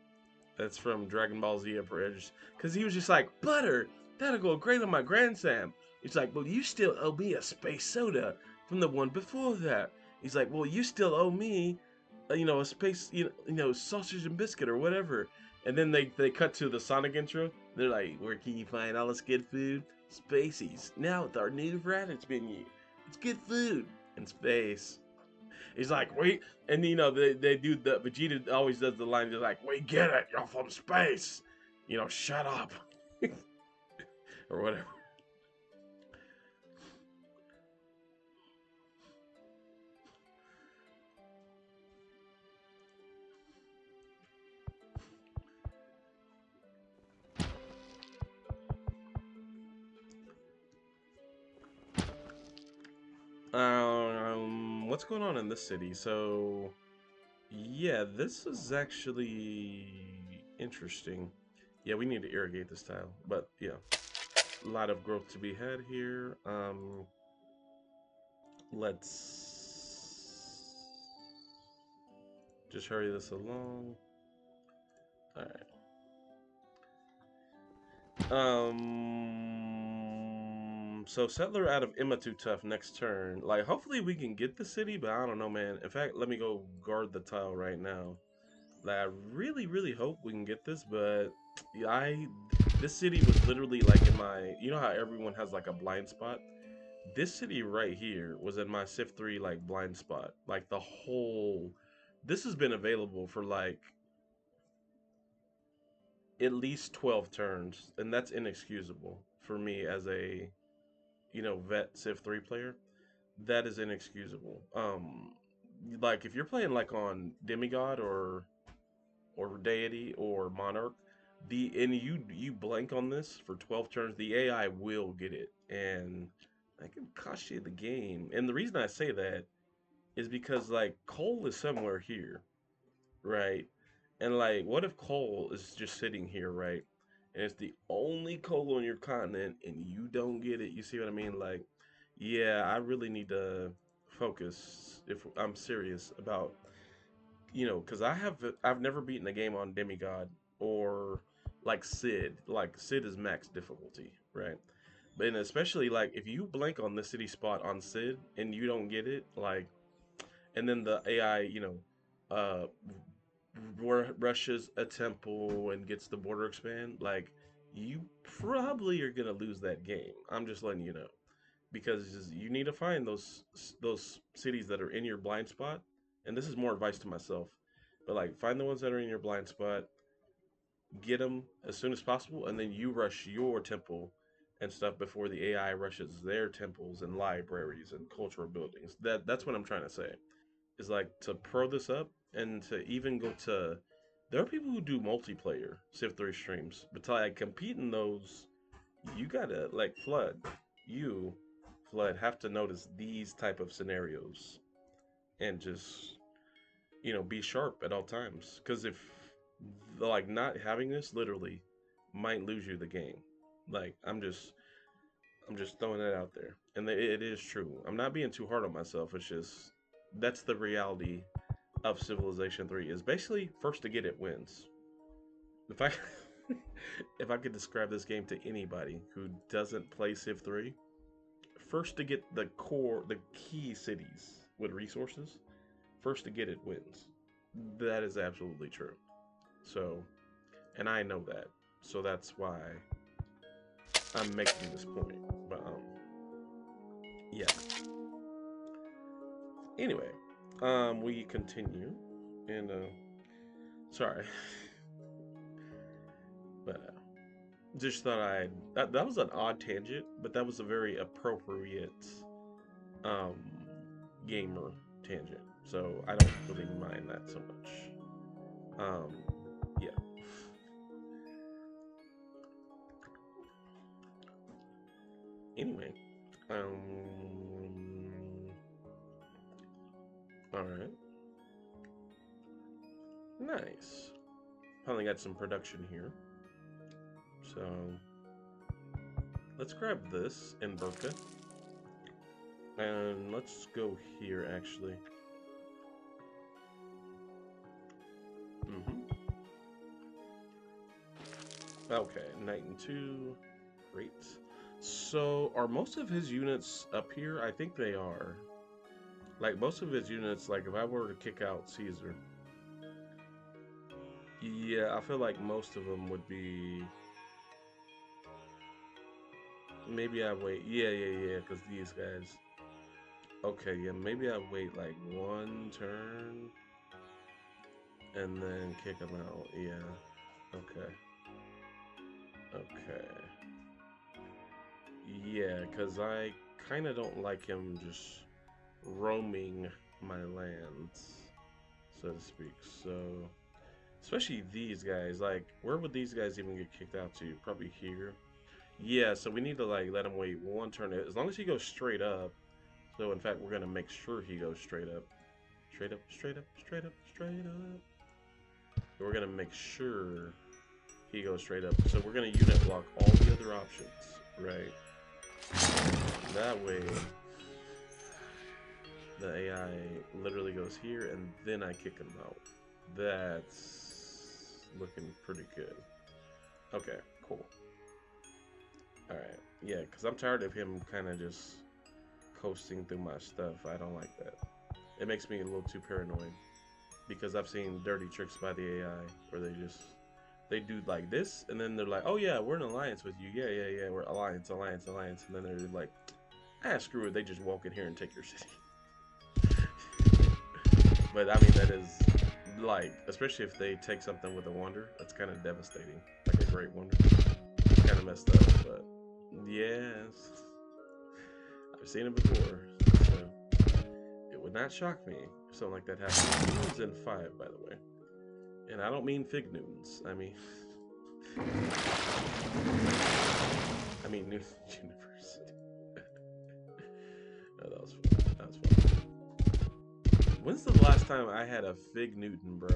[SPEAKER 1] That's from Dragon Ball Z Abridged. Because he was just like, butter, that'll go great on my Grand Sam. He's like, well, you still owe me a space soda from the one before that. He's like, well, you still owe me, a space, sausage and biscuit or whatever. And then they cut to the Sonic intro. They're like, where can you find all this good food? Spacies. Now with our new Raditz menu. It's good food in space. He's like, wait, and they do the Vegeta always does the line. They're like, we get it, you're from space, shut up, or whatever. What's going on in this city? So, yeah, this is actually interesting. Yeah, we need to irrigate this tile, but yeah, a lot of growth to be had here. Let's just hurry this along. All right. So settler out of Imatu Tough next turn. Like, hopefully we can get the city, but I don't know, man. In fact, let me go guard the tile right now. Like, I really, really hope we can get this, but I this city was literally like in my, you know how everyone has like a blind spot. This city right here was in my Civ 3 like blind spot. Like the whole, this has been available for like at least 12 turns, and that's inexcusable for me as a, vet Civ 3 player. That is inexcusable. Like if you're playing like on demigod or deity or monarch, the and you blank on this for 12 turns, the AI will get it, and that can cost you the game. And the reason I say that is because like coal is somewhere here, right? And like, what if coal is just sitting here, right? And it's the only coal on your continent, and you don't get it. You see what I mean? Like, yeah, I really need to focus if I'm serious about, because I've never beaten a game on demigod or like Sid. Like Sid is max difficulty, right? But and especially like if you blank on the city spot on Sid and you don't get it, like, and then the AI, uh, rushes a temple and gets the border expand, like you probably are gonna lose that game. I'm just letting you know because you need to find those cities that are in your blind spot. And this is more advice to myself, but like find the ones that are in your blind spot, get them as soon as possible, and then you rush your temple and stuff before the AI rushes their temples and libraries and cultural buildings. That's what I'm trying to say. Is like to pro this up and to even go to. There are people who do multiplayer Civ 3 streams, but to like compete in those, you gotta like You, Flood, have to notice these type of scenarios and just be sharp at all times. Because if like not having this literally might lose you the game. Like I'm just throwing that out there, and it is true. I'm not being too hard on myself. It's just that's the reality of Civilization 3. Is basically first to get it wins. If I if I could describe this game to anybody who doesn't play Civ 3, first to get the key cities with resources, first to get it wins. That is absolutely true. So, and I know that. So that's why I'm making this point. But yeah. Anyway, we continue, and sorry, but just thought that was an odd tangent, but that was a very appropriate um gamer tangent. So I don't really mind that so much. Um, yeah. Anyway, all right, nice. Finally got some production here. So let's grab this in Burka, and let's go here actually. Mm-hmm. Okay, Knight and 2. Great. So, are most of his units up here? I think they are. Like, most of his units, like, if I were to kick out Caesar, yeah, I feel like most of them would be. Maybe I wait. Yeah, because these guys. Okay, yeah, maybe I wait like one turn and then kick them out. Yeah. Okay. Okay. Yeah, because I kind of don't like him just roaming my lands, so to speak. So, especially these guys, like, where would these guys even get kicked out to? Probably here. Yeah, so we need to, like, let him wait one turn. As long as he goes straight up. So, in fact, we're going to make sure he goes straight up. Straight up, straight up, straight up, straight up. And we're going to make sure he goes straight up. So, we're going to unit block all the other options, right? That way, the AI literally goes here, and then I kick him out. That's looking pretty good. Okay, cool. Alright, yeah, because I'm tired of him kind of just coasting through my stuff. I don't like that. It makes me a little too paranoid. because I've seen dirty tricks by the AI where they do like this, and then they're like, oh yeah, we're in alliance with you. Yeah, we're alliance. And then they're like, ah, screw it. They just walk in here and take your city. But I mean, that is like, especially if they take something with a wonder, that's kind of devastating. Like a great wonder. Kind of messed up, but yes, I've seen it before. So it would not shock me if something like that happened. Newton's in 5, by the way. And I don't mean fig Newtons. I mean Newton University. Oh, that was fun. That was fun. When's the last time I had a fig Newton, bro?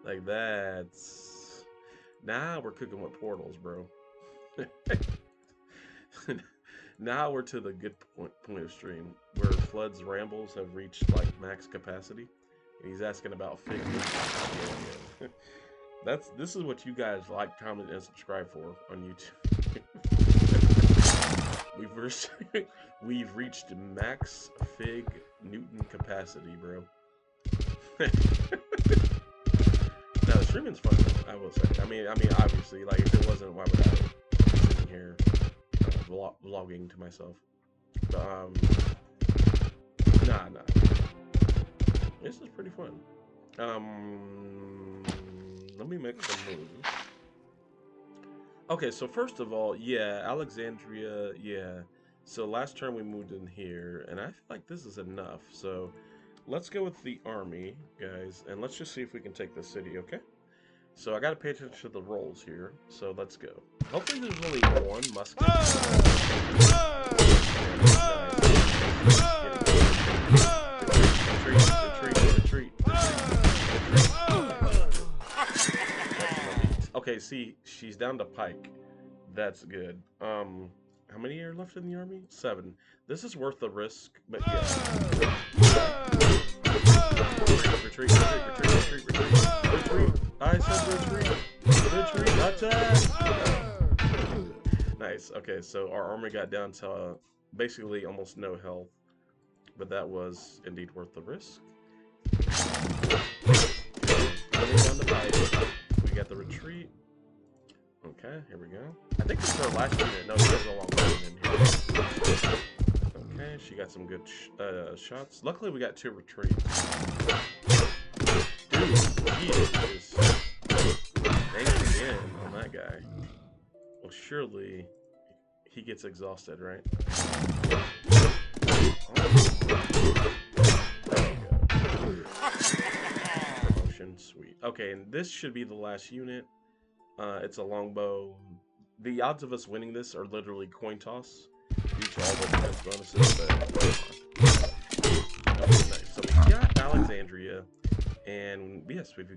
[SPEAKER 1] Like, that's... Now we're cooking with portals, bro. Now we're to the good point of stream, where Flood's rambles have reached, like, max capacity. And he's asking about fig Newtons. Yeah. This is what you guys like, comment, and subscribe for on YouTube. We've reached max fig Newton capacity, bro. No, streaming's fun, I will say. I mean, obviously, like, if it wasn't, why would I be sitting here vlogging to myself? But, nah. This is pretty fun. Let me make some moves. Okay, so first of all, yeah, Alexandria, yeah. So last turn we moved in here, and I feel like this is enough. So let's go with the army, guys, and let's just see if we can take this city, okay? So I gotta pay attention to the rolls here, so let's go. Hopefully there's only one musket. Retreat. Okay, see, she's down to pike. That's good. How many are left in the army? 7. This is worth the risk, but yeah. Retreat. I said retreat. Attack. Nice. Okay, so our army got down to basically almost no health, but that was indeed worth the risk. Down the pike. We got the retreat. Okay, here we go. I think this is our last unit. No, there's a long one in here. Okay, she got some good shots. Luckily, we got 2 retreats. Dude, he is angry again on that guy. Well, surely he gets exhausted, right? Promotion, sweet. Okay, and this should be the last unit. It's a longbow. The odds of us winning this are literally coin toss. Each all the defense bonuses, but okay, nice. So we got Alexandria, and yes, we've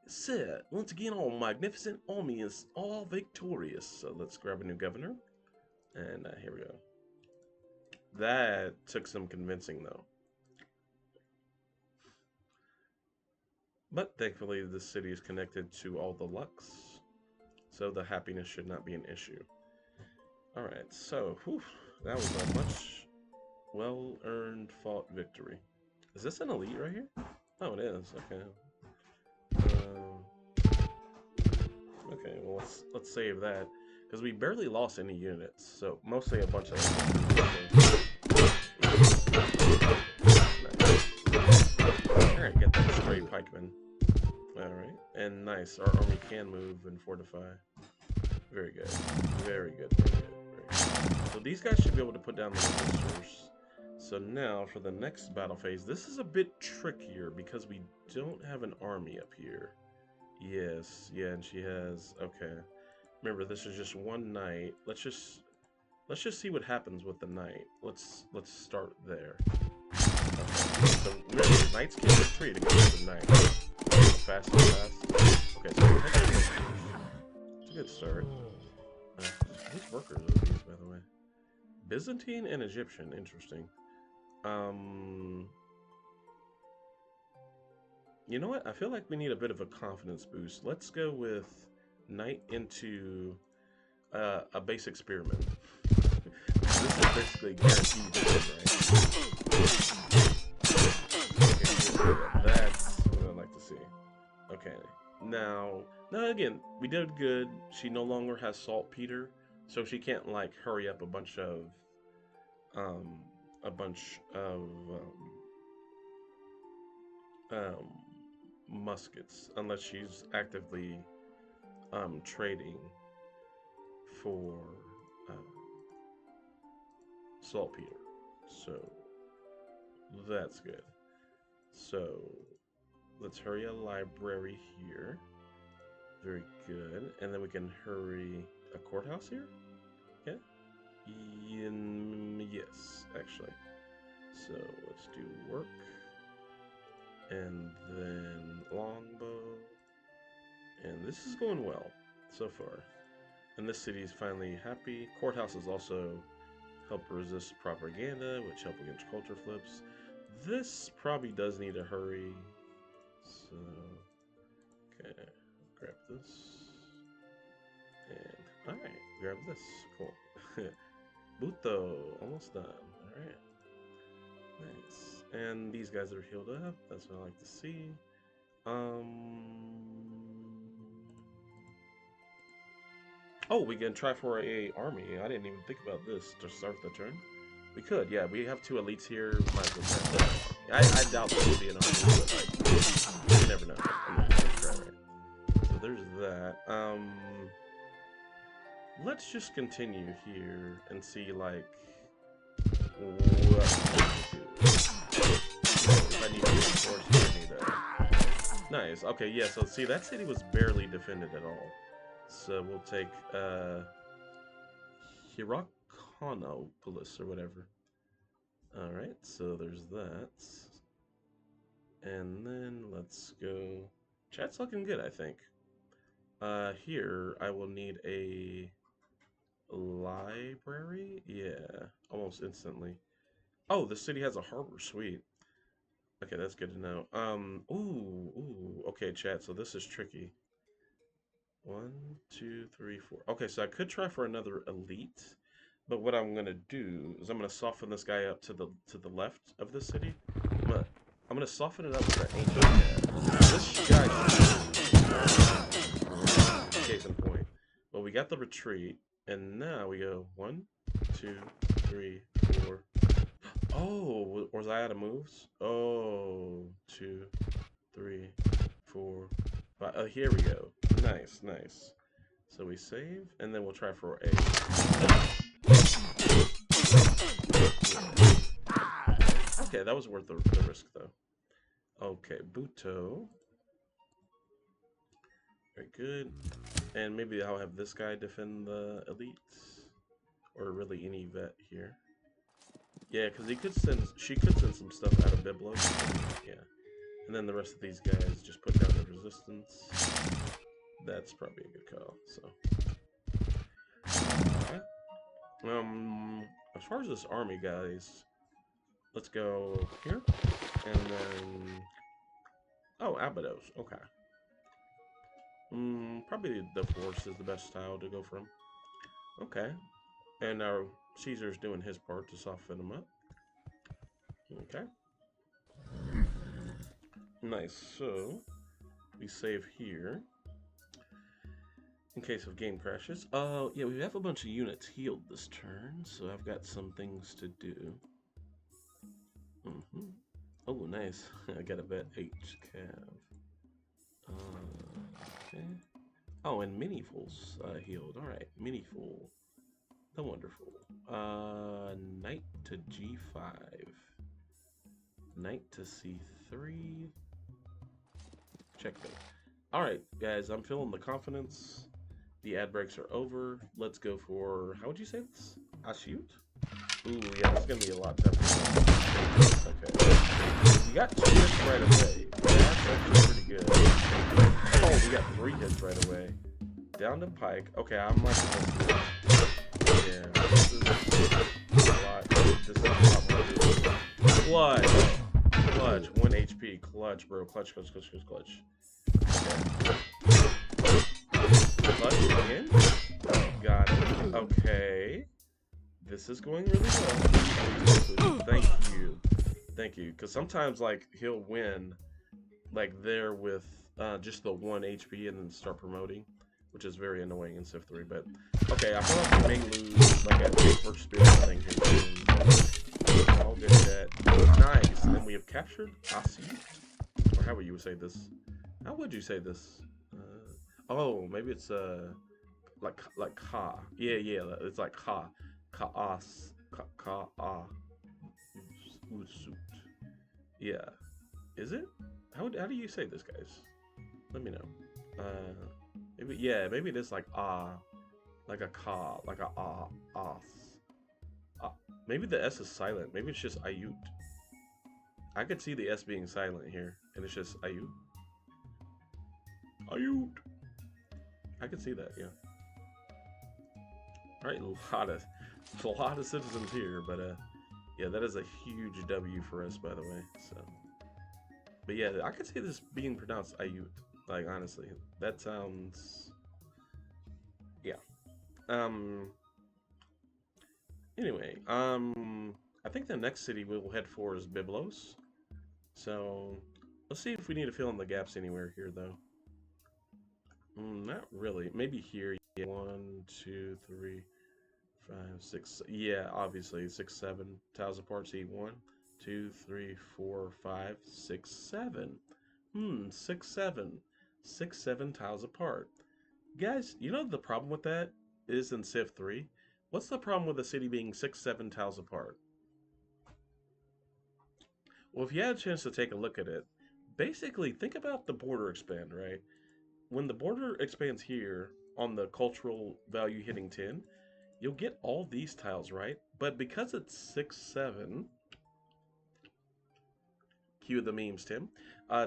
[SPEAKER 1] sir, once again, our magnificent army is all victorious. So let's grab a new governor, and here we go. That took some convincing, though. But thankfully, this city is connected to all the Lux, so the happiness should not be an issue. Alright, so, whew, that was a much well-earned fought victory. Is this an elite right here? Oh, it is, okay. Okay, well, let's save that, because we barely lost any units, so mostly a bunch of... Alright, get that straight pikeman. Alright, and nice. Our army can move and fortify. Very good. Very good. So these guys should be able to put down the resistors. So now, for the next battle phase, this is a bit trickier because we don't have an army up here. Yes, yeah, and she has... Okay. Remember, this is just one knight. Let's just see what happens with the knight. Let's start there. Okay. So remember, knights can retreat against the knight. Fast. Okay, so it's a good start. Which workers are these, by the way? Byzantine and Egyptian. Interesting. You know what? I feel like we need a bit of a confidence boost. Let's go with knight into a basic spearman. This is basically guaranteed to win, right? Now, again, we did good. She no longer has saltpeter, so she can't like hurry up um, a bunch of um, muskets unless she's actively trading for uh, saltpeter. So that's good. So let's hurry a library here. Very good. And then we can hurry a courthouse here. Yeah. Yes, actually. So let's do work. And then longbow. And this is going well so far. And this city is finally happy. Courthouses also help resist propaganda, which help against culture flips. This probably does need a hurry. So, okay, grab this. And, alright, grab this. Cool. Buto, almost done. Alright. Nice. And these guys are healed up. That's what I like to see. Oh, we can try for a army. I didn't even think about this to start the turn. We could, yeah. We have 2 elites here. Might as well try. I doubt there will be an army, but like, you never know. I'm just gonna try, right? So there's that. Let's just continue here and see like what we do. If I need to reinforce, I need that. Nice. Okay, yeah. So see, that city was barely defended at all. So we'll take Hyrcanopolis or whatever. Alright, so there's that. And then let's go. Chat's looking good, I think. Here I will need a library. Yeah, almost instantly. Oh, the city has a harbor. Sweet. Okay, that's good to know. Ooh. Okay, chat. So this is tricky. 1, 2, 3, 4. Okay, so I could try for another elite, but what I'm gonna do is I'm gonna soften this guy up to the left of the city. But I'm gonna soften it up to the ancient cat. This guy, case in point. Well, we got the retreat, and now we go 1, 2, 3, 4. Oh, was I out of moves? Oh, 2, 3, 4, 5. Oh, here we go. Nice, nice. So we save, and then we'll try for a. Okay, that was worth the risk, though. Okay, Buto. Very good. And maybe I'll have this guy defend the elites, or really any vet here. Yeah, because she could send some stuff out of Biblos. Yeah. And then the rest of these guys just put down the resistance. That's probably a good call. So, okay. As far as this army, guys, let's go here, and then Abydos. Okay. Probably the Force is the best style to go from. Okay. And our Caesar's doing his part to soften them up. Okay. Nice. So we save here in case of game crashes. Yeah, we have a bunch of units healed this turn, so I've got some things to do. Oh, nice. I got a vet H cav. Okay. Oh, and Miniful's healed. Alright, Miniful. The wonderful. Knight to G5. Knight to C3. Checkmate. Alright, guys, I'm feeling the confidence. The ad breaks are over. Let's go for, how would you say this? Shoot? Ooh, yeah, this is going to be a lot tougher. Okay. You got 2 hits right away. That's actually pretty good. Oh, we got 3 hits right away. Down to Pike. Okay, I'm like this. Yeah, this is a lot. This is a lot more. Clutch. 1 HP. Clutch, bro. Clutch. Okay. Clutch again. Got it. Okay. This is going really well. Thank you. Because sometimes, like, he'll win, like, there with just the 1 HP and then start promoting, which is very annoying in Civ 3. But okay, I feel like we may lose like a first spirit thing here soon. All good at that. Nice. And we have captured Asi. Or how would you say this? How would you say this? Oh, maybe it's like ka. Yeah, yeah. It's like ka, kaas, ka suit. Yeah. Is it? How do you say this, guys? Let me know. Maybe yeah. Maybe it is like a ka, like a as. Ah. Maybe the s is silent. Maybe it's just ayut. I could see the s being silent here, and it's just ayut. Ayut. I could see that. Yeah. All right, a lot of citizens here, but yeah, that is a huge W for us, by the way. So, but yeah, I could see this being pronounced Ayut. Like honestly, that sounds yeah. Um. Anyway, I think the next city we will head for is Byblos. So let's see if we need to fill in the gaps anywhere here, though. Not really. Maybe here. Yeah. One, two, three, five, six. Yeah, obviously 6, 7 tiles apart. See, one, two, three, four, five, six, seven. 6, 7, 6, 7 tiles apart. Guys, you know the problem with that is in Civ 3. What's the problem with a city being 6, 7 tiles apart? Well, if you had a chance to take a look at it, basically think about the border expand, right? When the border expands here on the cultural value hitting 10, you'll get all these tiles, right? But because it's 6, 7, cue the memes, Tim,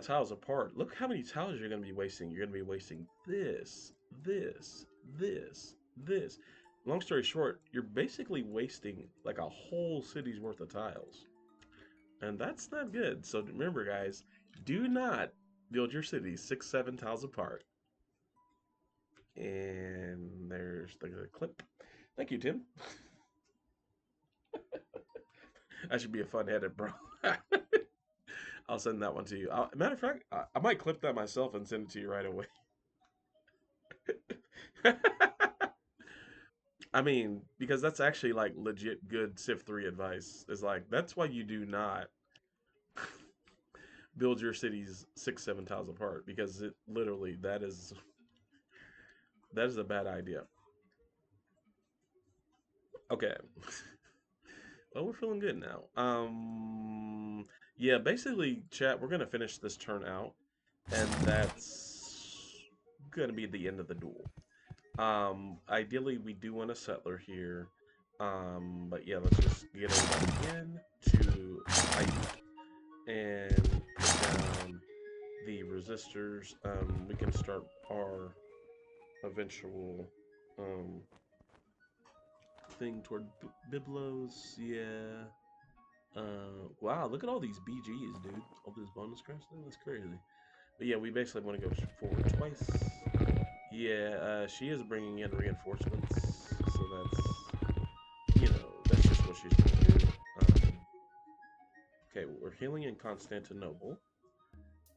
[SPEAKER 1] tiles apart, look how many tiles you're going to be wasting. You're going to be wasting this, this, this. Long story short, you're basically wasting like a whole city's worth of tiles. And that's not good. So remember, guys, do not build your city 6, 7 tiles apart. And there's the clip. Thank you, Tim. That should be a fun edit, bro. I'll send that one to you. Matter of fact, I might clip that myself and send it to you right away. I mean, because that's actually like legit good Civ 3 advice. Is like that's why you do not build your cities 6, 7 tiles apart because it literally that is a bad idea. Okay. Well, we're feeling good now. Yeah, basically, chat. We're gonna finish this turn out, and that's gonna be the end of the duel. Ideally, we do want a settler here. But yeah, let's just get everybody to height and put down the resistors. We can start our eventual thing toward Byblos. Yeah. Wow, look at all these BGs, dude. All this bonus crafts. That's crazy. But yeah, we basically want to go forward twice. Yeah, she is bringing in reinforcements, so that's just what she's going to do. Okay, we're healing in Constantinople.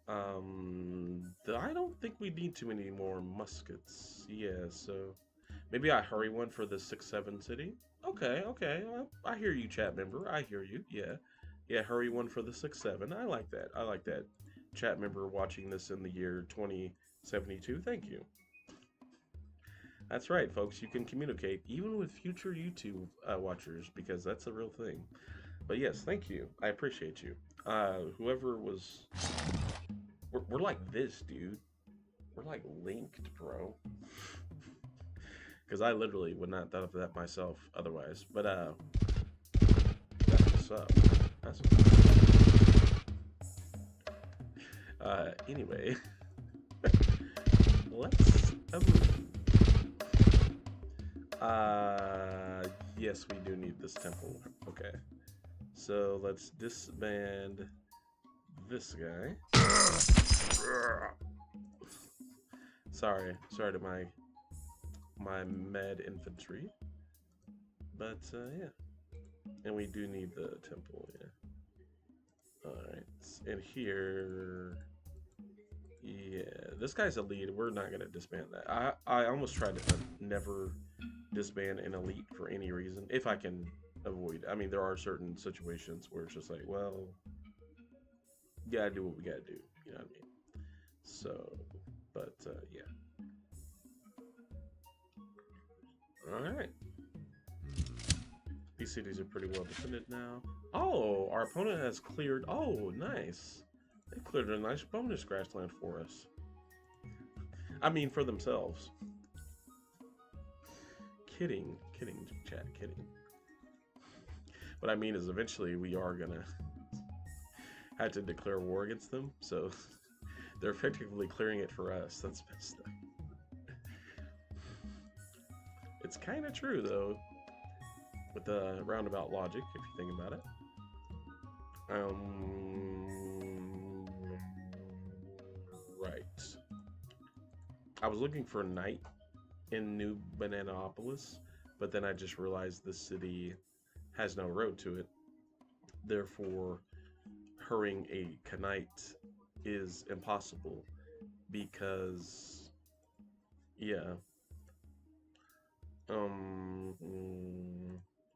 [SPEAKER 1] I don't think we need too many more muskets. Yeah, so maybe I hurry one for the 6, 7 city. Okay, okay, I hear you, chat member. I hear you. Yeah, yeah, hurry one for the 6, 7. I like that. I like that. Chat member watching this in the year 2072. Thank you. That's right, folks. You can communicate even with future YouTube watchers because that's a real thing. But yes, thank you. I appreciate you. Whoever was, we're like this, dude. We're like linked, bro. Because I literally would not thought of that myself otherwise. But that's what's up. That's what's up. Anyway, let's yes, we do need this temple. Okay. So let's disband this guy. Sorry to my med infantry, but yeah, and we do need the temple. Yeah. All right, and here, yes, this guy's a lead. We're not gonna disband that. I almost tried to never disband an elite for any reason if I can avoid. I mean, there are certain situations where it's just like, well, you gotta do what we gotta do. You know what I mean? So, but yeah. All right. These cities are pretty well defended now. Oh, our opponent has cleared. Oh, nice. They cleared a nice bonus grassland for us. I mean, for themselves. Kidding, chat, kidding. What I mean is, eventually we are gonna have to declare war against them. So they're effectively clearing it for us. That's messed up. It's kind of true though, with the roundabout logic, if you think about it. Right. I was looking for a knight in New Bananapolis, but then I just realized the city has no road to it. Therefore, hurrying a knight is impossible because, yeah.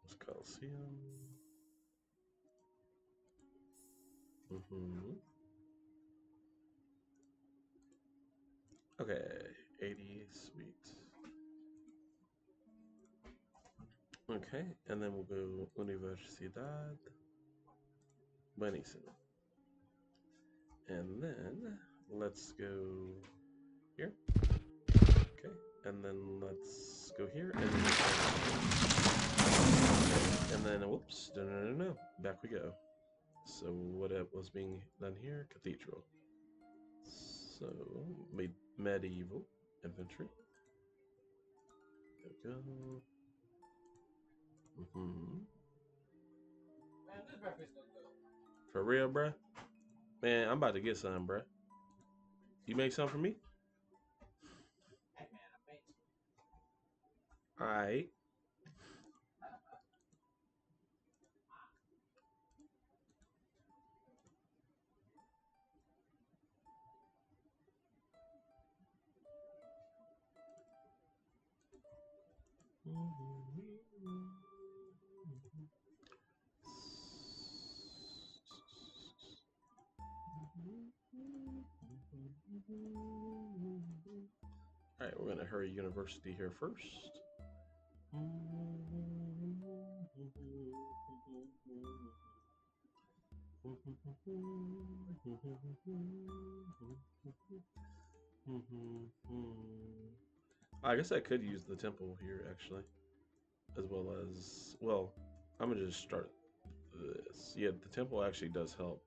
[SPEAKER 1] What's Coliseum? Okay, 80, sweet. Okay, and then we'll go Universidad Buenísimo. And then let's go here. Okay, and then let's go here. And then whoops, no. Back we go. So what was being done here? Cathedral. So medieval infantry. There we go.
[SPEAKER 2] Man, this breakfast look good.
[SPEAKER 1] For real, bruh? Man, I'm about to get some, bruh. You make some for me?
[SPEAKER 2] Hey man, I made
[SPEAKER 1] Alright. Alright, we're gonna hurry university here first. I guess I could use the temple here actually, as well as, well, I'm gonna just start this. Yeah, the temple actually does help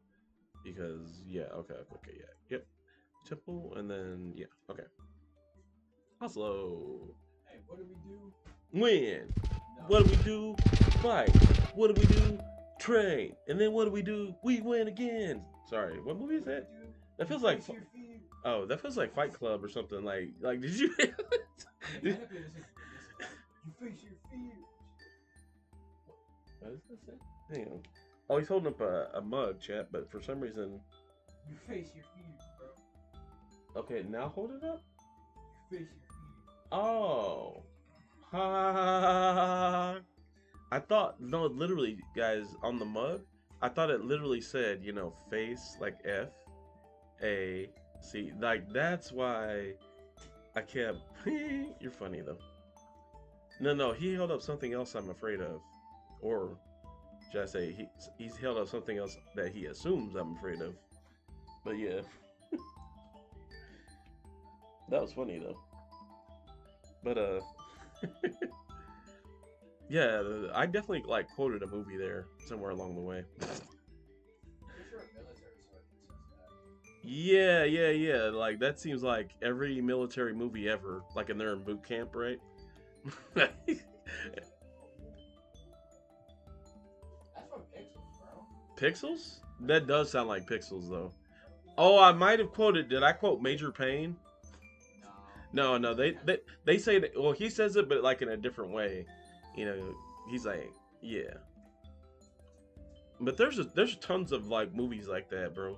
[SPEAKER 1] because, yeah, okay, yeah, yep. Temple, and then, yeah, okay. Oslo.
[SPEAKER 2] Hey, what do we do?
[SPEAKER 1] Win.
[SPEAKER 2] No.
[SPEAKER 1] What do we do? Fight. What do we do? Train. And then what do we do? We win again. Sorry, what movie is that? That feels like, oh, that feels like Fight Club or something. Like did you?
[SPEAKER 2] You face your fears.
[SPEAKER 1] What does that say? Hang on. Oh, he's holding up a mug, chat, but for some reason.
[SPEAKER 2] You face your fears, bro.
[SPEAKER 1] Okay, now hold it up.
[SPEAKER 2] You face your fears.
[SPEAKER 1] Oh. Ha. I thought, no, literally, guys, on the mug, I thought it literally said, you know, face, like F, A, C. Like, that's why I kept, you're funny, though. No, he held up something else I'm afraid of. Or, should I say, he's held up something else that he assumes I'm afraid of. But, yeah. That was funny, though. But, yeah, I definitely like quoted a movie there somewhere along the way. Yeah. Like that seems like every military movie ever. Like, and they're in boot camp, right?
[SPEAKER 2] That's from Pixels, bro.
[SPEAKER 1] Pixels? That does sound like Pixels, though. Oh, I might have quoted. Did I quote Major Payne? No. They say that. Well, he says it, but like in a different way. You know, he's like, yeah. But there's tons of like movies like that, bro.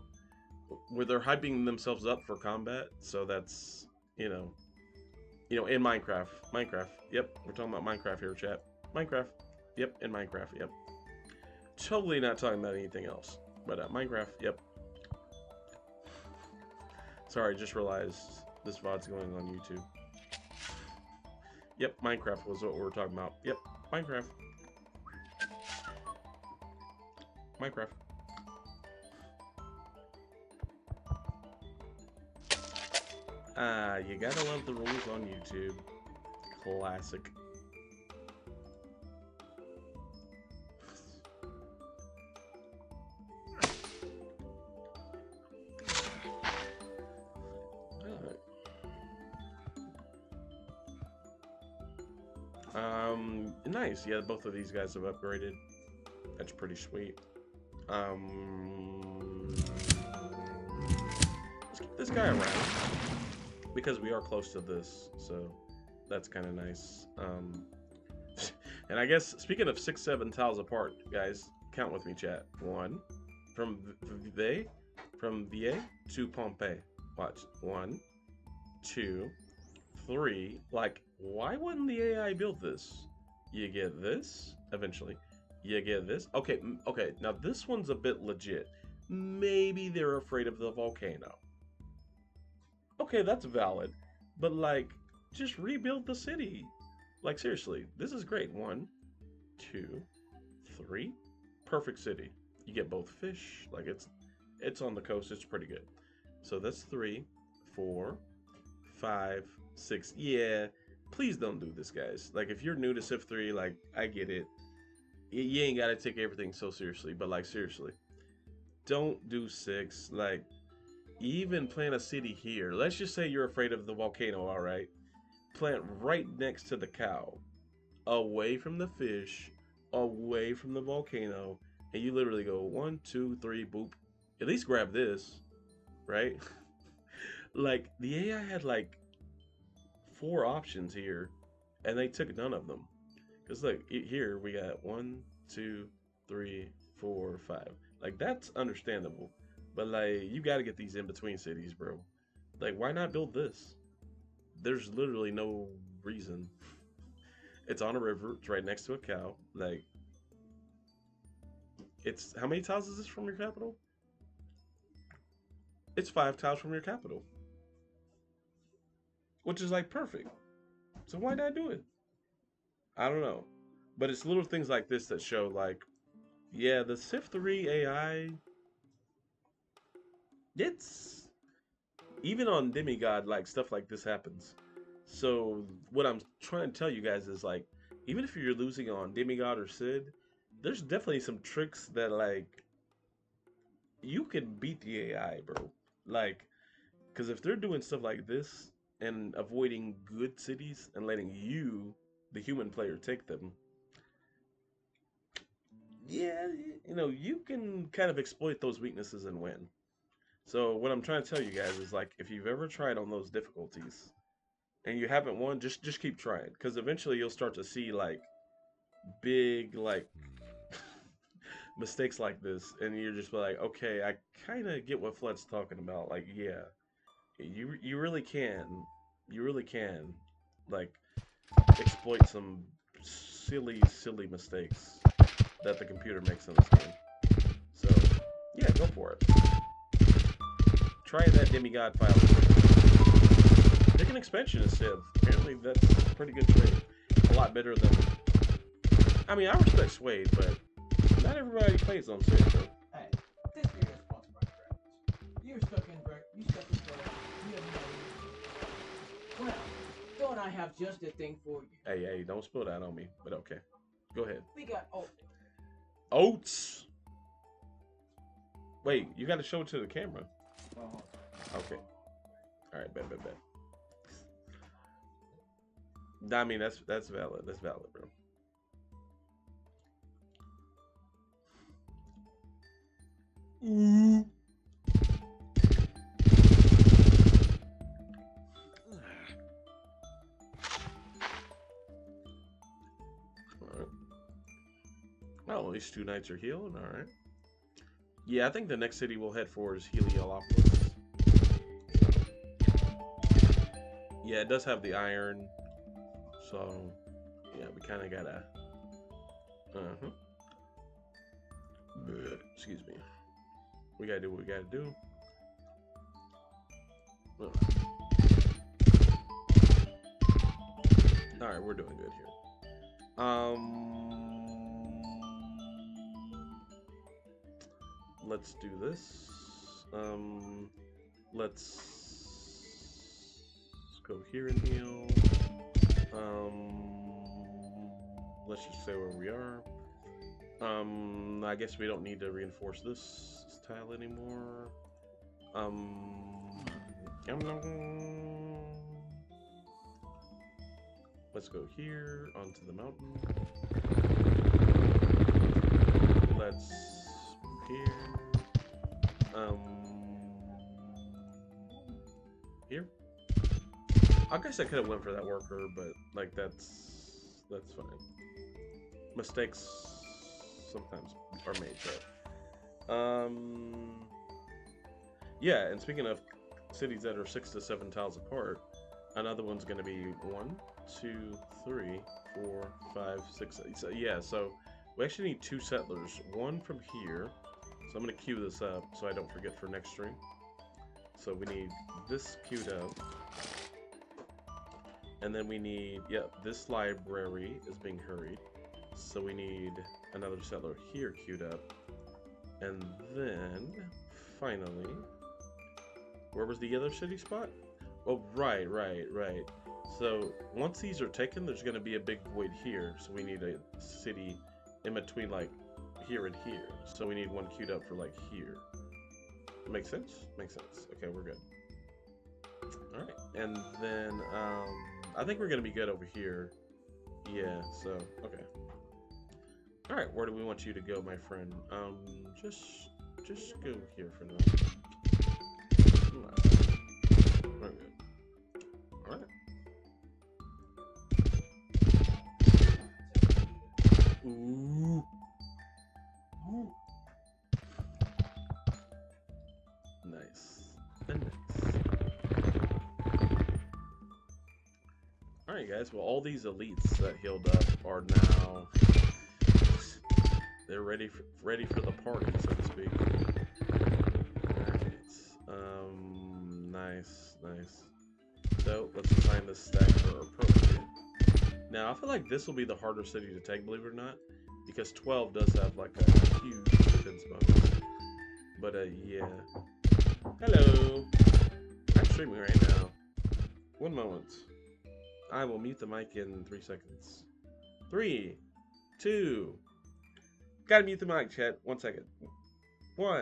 [SPEAKER 1] where they're hyping themselves up for combat. So that's in Minecraft. Yep, we're talking about Minecraft here, chat. Minecraft. Yep, in Minecraft. Yep. Totally not talking about anything else. But Minecraft. Yep. Sorry, just realized this VOD's going on YouTube. Yep, Minecraft was what we were talking about. Yep, Minecraft. Minecraft. You gotta love the rules on YouTube. Classic. Nice. Yeah, both of these guys have upgraded. That's pretty sweet. Let's keep this guy around because we are close to this, so that's kind of nice. And I guess speaking of 6-7 tiles apart, guys, count with me, chat. 1 from VA to Pompeii. Watch. 1, 2, 3. Like, why wouldn't the AI build this? You get this eventually. You get this. Okay, okay. Now this one's a bit legit. Maybe they're afraid of the volcano. Okay, that's valid. But like, just rebuild the city. Like seriously, this is great. 1, 2, 3. Perfect city. You get both fish. Like it's on the coast. It's pretty good. So that's 3, 4, 5, 6. Yeah. Please don't do this, guys. Like, if you're new to Civ 3, like, I get it. You ain't gotta take everything so seriously, but, like, seriously. Don't do 6. Like, even plant a city here. Let's just say you're afraid of the volcano, alright? Plant right next to the cow. Away from the fish. Away from the volcano. And you literally go 1, 2, 3, boop. At least grab this. Right? Like, the AI had, like, 4 options here, and they took none of them. Because look, here we got 1, 2, 3, 4, 5. Like, that's understandable. But like, you got to get these in between cities, bro. Like, why not build this? There's literally no reason. It's on a river. It's right next to a cow. Like, it's how many tiles is this from your capital? It's 5 tiles from your capital, which is like perfect. So why not do it? I don't know. But it's little things like this that show, like, yeah, the Civ 3 AI, it's even on Demigod, like stuff like this happens. So what I'm trying to tell you guys is like, even if you're losing on Demigod or Sid, there's definitely some tricks that like you can beat the AI, bro. Like, because if they're doing stuff like this and avoiding good cities and letting you, the human player, take them, yeah, you can kind of exploit those weaknesses and win. So what I'm trying to tell you guys is like, if you've ever tried on those difficulties and you haven't won, just keep trying, because eventually you'll start to see like big like mistakes like this, and you're just like, okay, I kind of get what Flood's talking about. Like, yeah, you really can like exploit some silly mistakes that the computer makes in this game. So yeah, go for it. Try that Demigod file. Pick an expansion in Civ. Apparently that's a pretty good trade. A lot better than... I mean, I respect Suede, but not everybody plays on Civ, bro.
[SPEAKER 2] Hey, this game is sponsored by Regent. You're stuck in break. You stuck in break. You have no... Well, don't I have just the thing for you?
[SPEAKER 1] Hey, don't spill that on me, but okay. Go ahead.
[SPEAKER 2] We got
[SPEAKER 1] Oats! Wait, you gotta show it to the camera. Okay. Alright, bet. I mean, that's valid. That's valid, bro. Ooh. Alright. Well, at least 2 knights are healed. Alright. Yeah, I think the next city we'll head for is Heliopolis. Yeah, it does have the iron, so yeah, we kind of gotta. Uh-huh. Excuse me. We gotta do what we gotta do. All right, we're doing good here. Let's do this. Let's go here and heal. Let's just say where we are. I guess we don't need to reinforce this tile anymore. Let's go here onto the mountain. Let's move here. Here. I guess I could have went for that worker, but like that's fine. Mistakes sometimes are made, but yeah. And speaking of cities that are 6 to 7 tiles apart, another one's going to be 1, 2, 3, 4, 5, 6. So yeah, so we actually need 2 settlers. One from here. So I'm going to queue this up so I don't forget for next stream. So we need this queued up. And then we need, this library is being hurried. So we need another settler here queued up. And then, finally, where was the other city spot? Oh, right. So once these are taken, there's going to be a big void here. So we need a city in between, like, here and here. So we need one queued up for, like, here. Make sense? Makes sense. Okay, we're good. Alright, and then, I think we're going to be good over here. Yeah, so, okay. Alright, where do we want you to go, my friend? Just go here for now. We're good. Alright. Ooh. Ooh. Nice. And nice. Alright guys, well all these elites that healed up are now they're ready for the party, so to speak. Alright. Nice. So let's assign this stack for appropriate. Now I feel like this will be the harder city to take, believe it or not, because 12 does have like a huge defense bonus. But yeah. Hello. I'm streaming right now. 1 moment. I will mute the mic in 3 seconds. 3, 2. Gotta mute the mic, chat. 1 second. 1.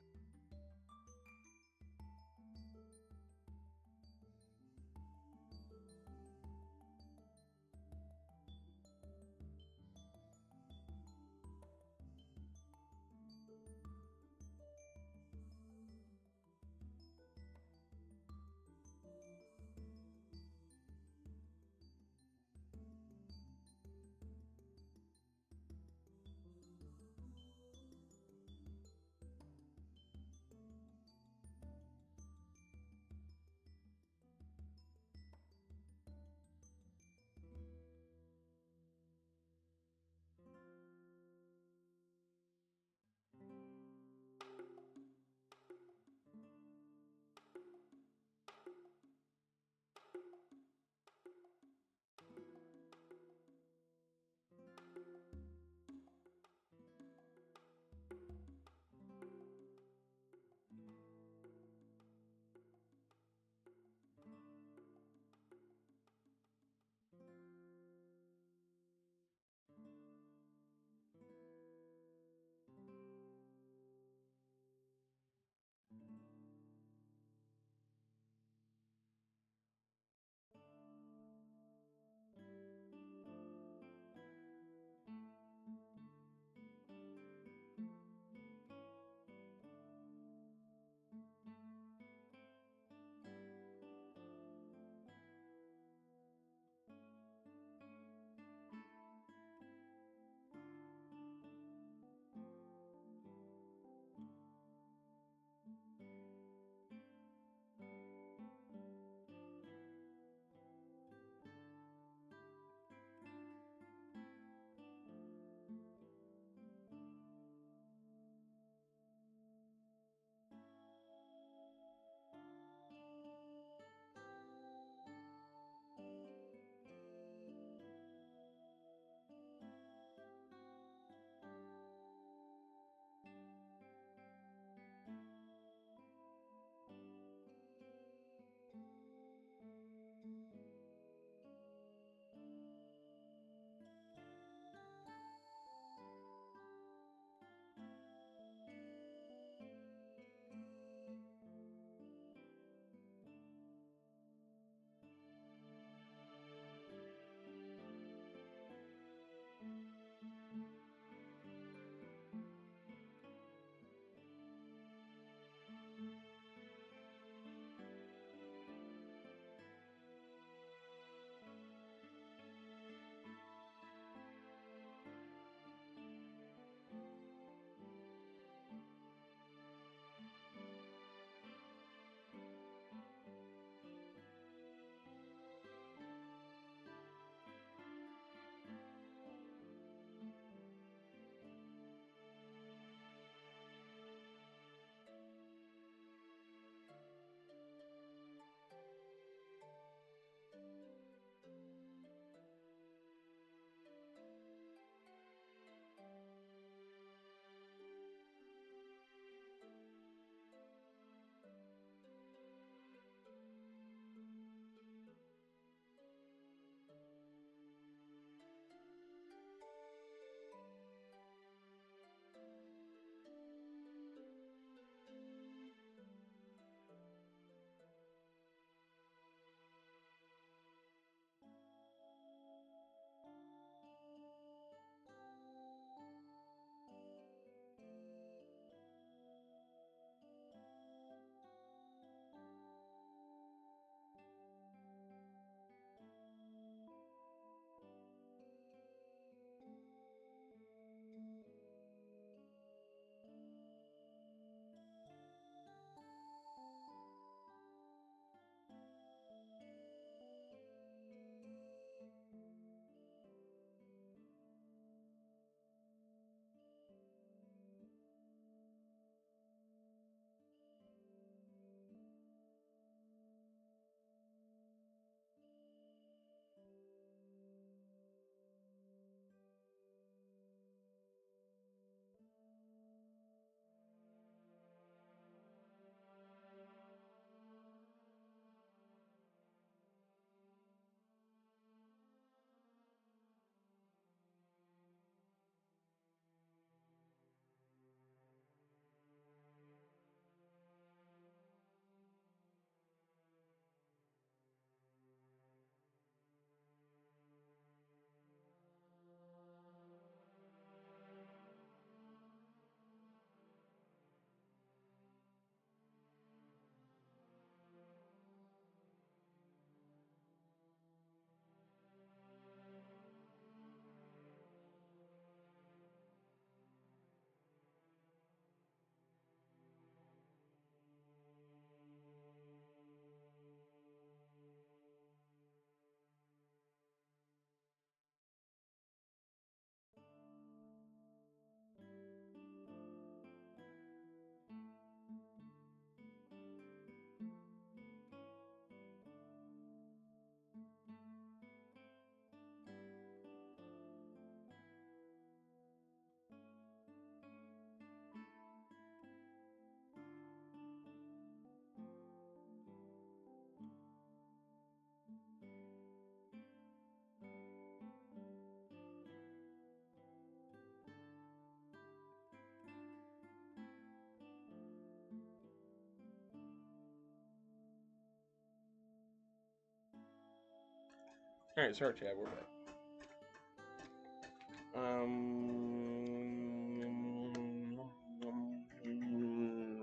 [SPEAKER 1] All right, sorry, Chad. We're back.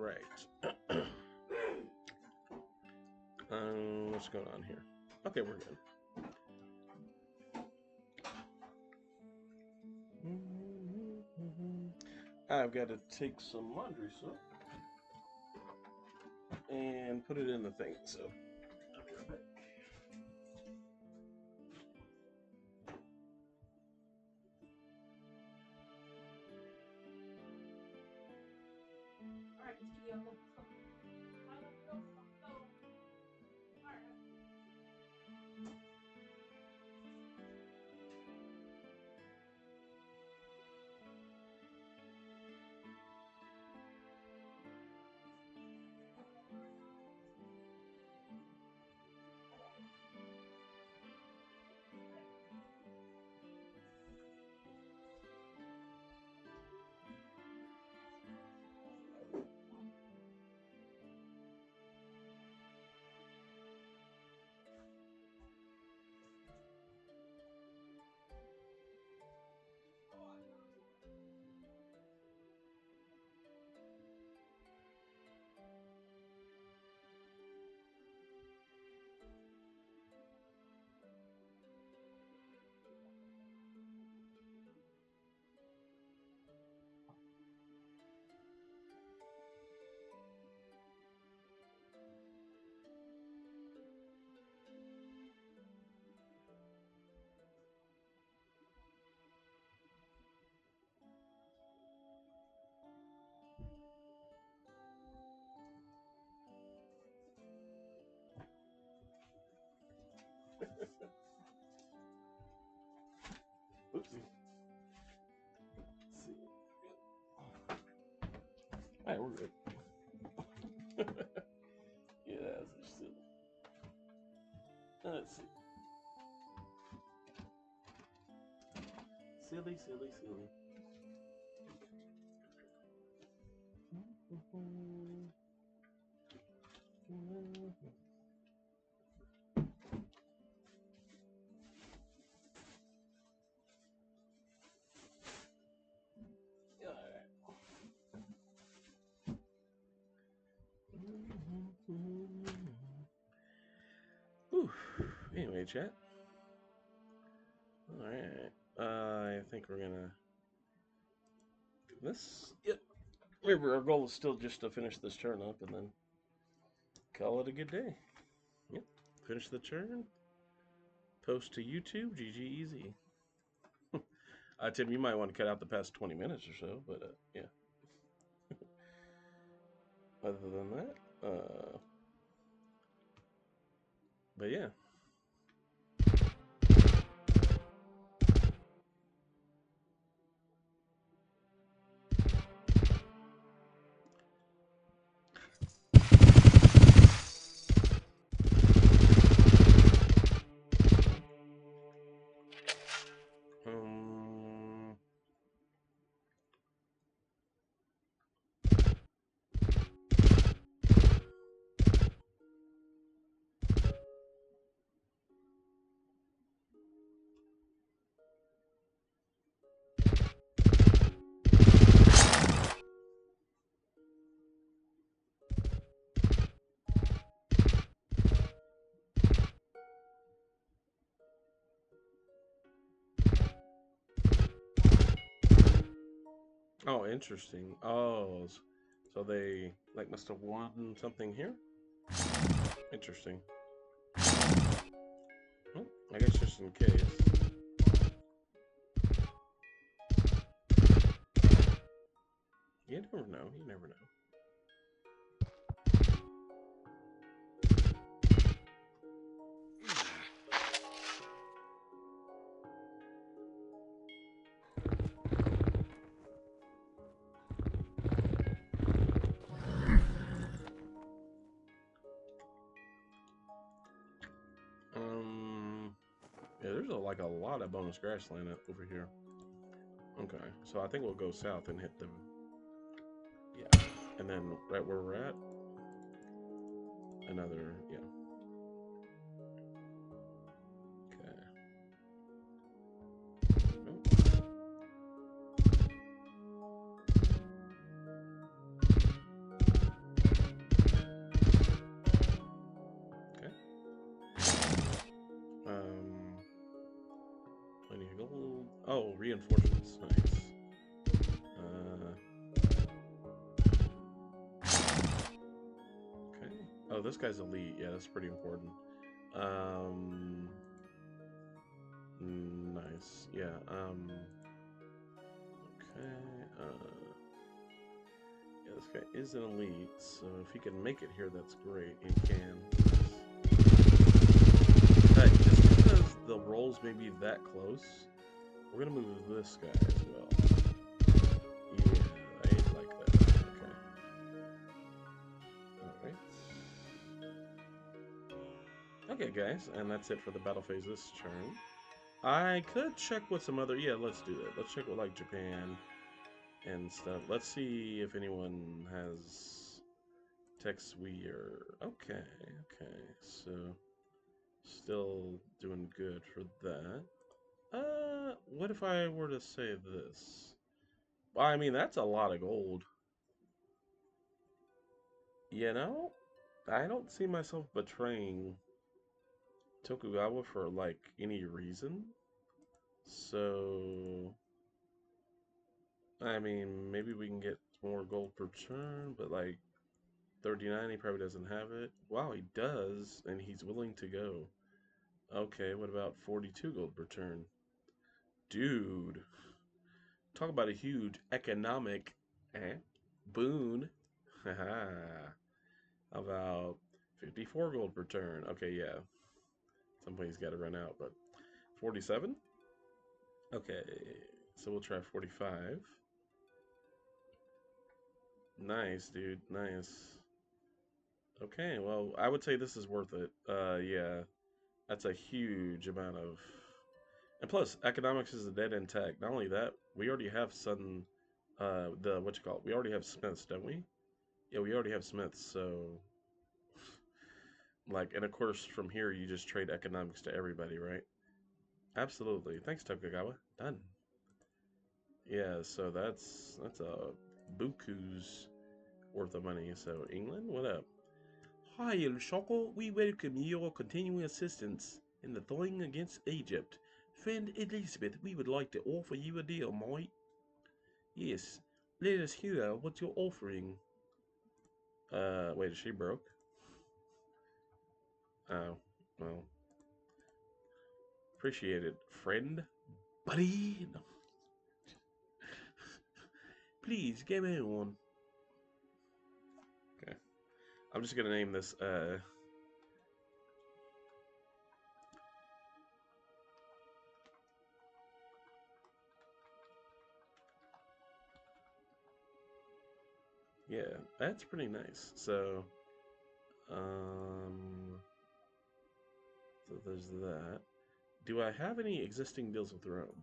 [SPEAKER 1] Right. What's going on here? Okay, we're good. I've got to take some laundry soap and put it in the thing. So I'll be right back. Oopsie. Let's see. All right, we're good. Yeah, that's silly. Let's see. Silly, silly, silly. Whew. Anyway, chat. All right. I think we're gonna do this. Yep. Remember, our goal is still just to finish this turn up and then call it a good day. Yep. Finish the turn. Post to YouTube. GG easy. Tim, you might want to cut out the past 20 minutes or so, but yeah. Other than that, but yeah. Oh, interesting. Oh, so they like must have won something here. Interesting. Well, I guess just in case. You never know. You never know. Yeah, there's like a lot of bonus grassland over here. Okay, so I think we'll go south and hit the, yeah, and then right where we're at, another, yeah. Okay. Oh, reinforcements. Nice. Okay. Oh, this guy's elite. Yeah, that's pretty important. Um, nice. Yeah. Okay. Yeah, this guy is an elite, so if he can make it here, that's great. He can. But just because the rolls may be that close, we're gonna move this guy as well. Yeah, I like that. Okay. Alright. Okay, guys, and that's it for the battle phase this turn. I could check with some other... Yeah, let's do that. Let's check with, like, Japan and stuff. Let's see if anyone has texts we are... Okay, okay. So, still doing good for that. What if I were to say this? Well, I mean, that's a lot of gold. You know? I don't see myself betraying Tokugawa for, like, any reason. So... I mean, maybe we can get more gold per turn, but like 39, he probably doesn't have it. Wow, he does, and he's willing to go. Okay, what about 42 gold per turn? Dude, talk about a huge economic boon. Haha. How about 54 gold per turn? Okay, yeah. Some point he's got to run out, but 47? Okay, so we'll try 45. Nice, dude, nice. Okay, well, I would say this is worth it. Yeah, that's a huge amount of... And plus, economics is a dead-end tech. Not only that, we already have what you call it? We already have Smiths, don't we? Yeah, we already have Smiths, so... Like, and of course, from here, you just trade economics to everybody, right? Absolutely. Thanks, Tokugawa. Done. Yeah, so that's a buku's worth of money. So, England, what up? Hi, El Shoko. We welcome your continuing assistance in the thing against Egypt. Friend Elizabeth, we would like to offer you a deal, mate. Yes, let us hear what you're offering. Wait, is she broke? Oh, well. Appreciate it, friend. Buddy! No. Please, give me one. Okay. I'm just gonna name this, yeah, that's pretty nice. So, so there's that. Do I have any existing deals with Rome?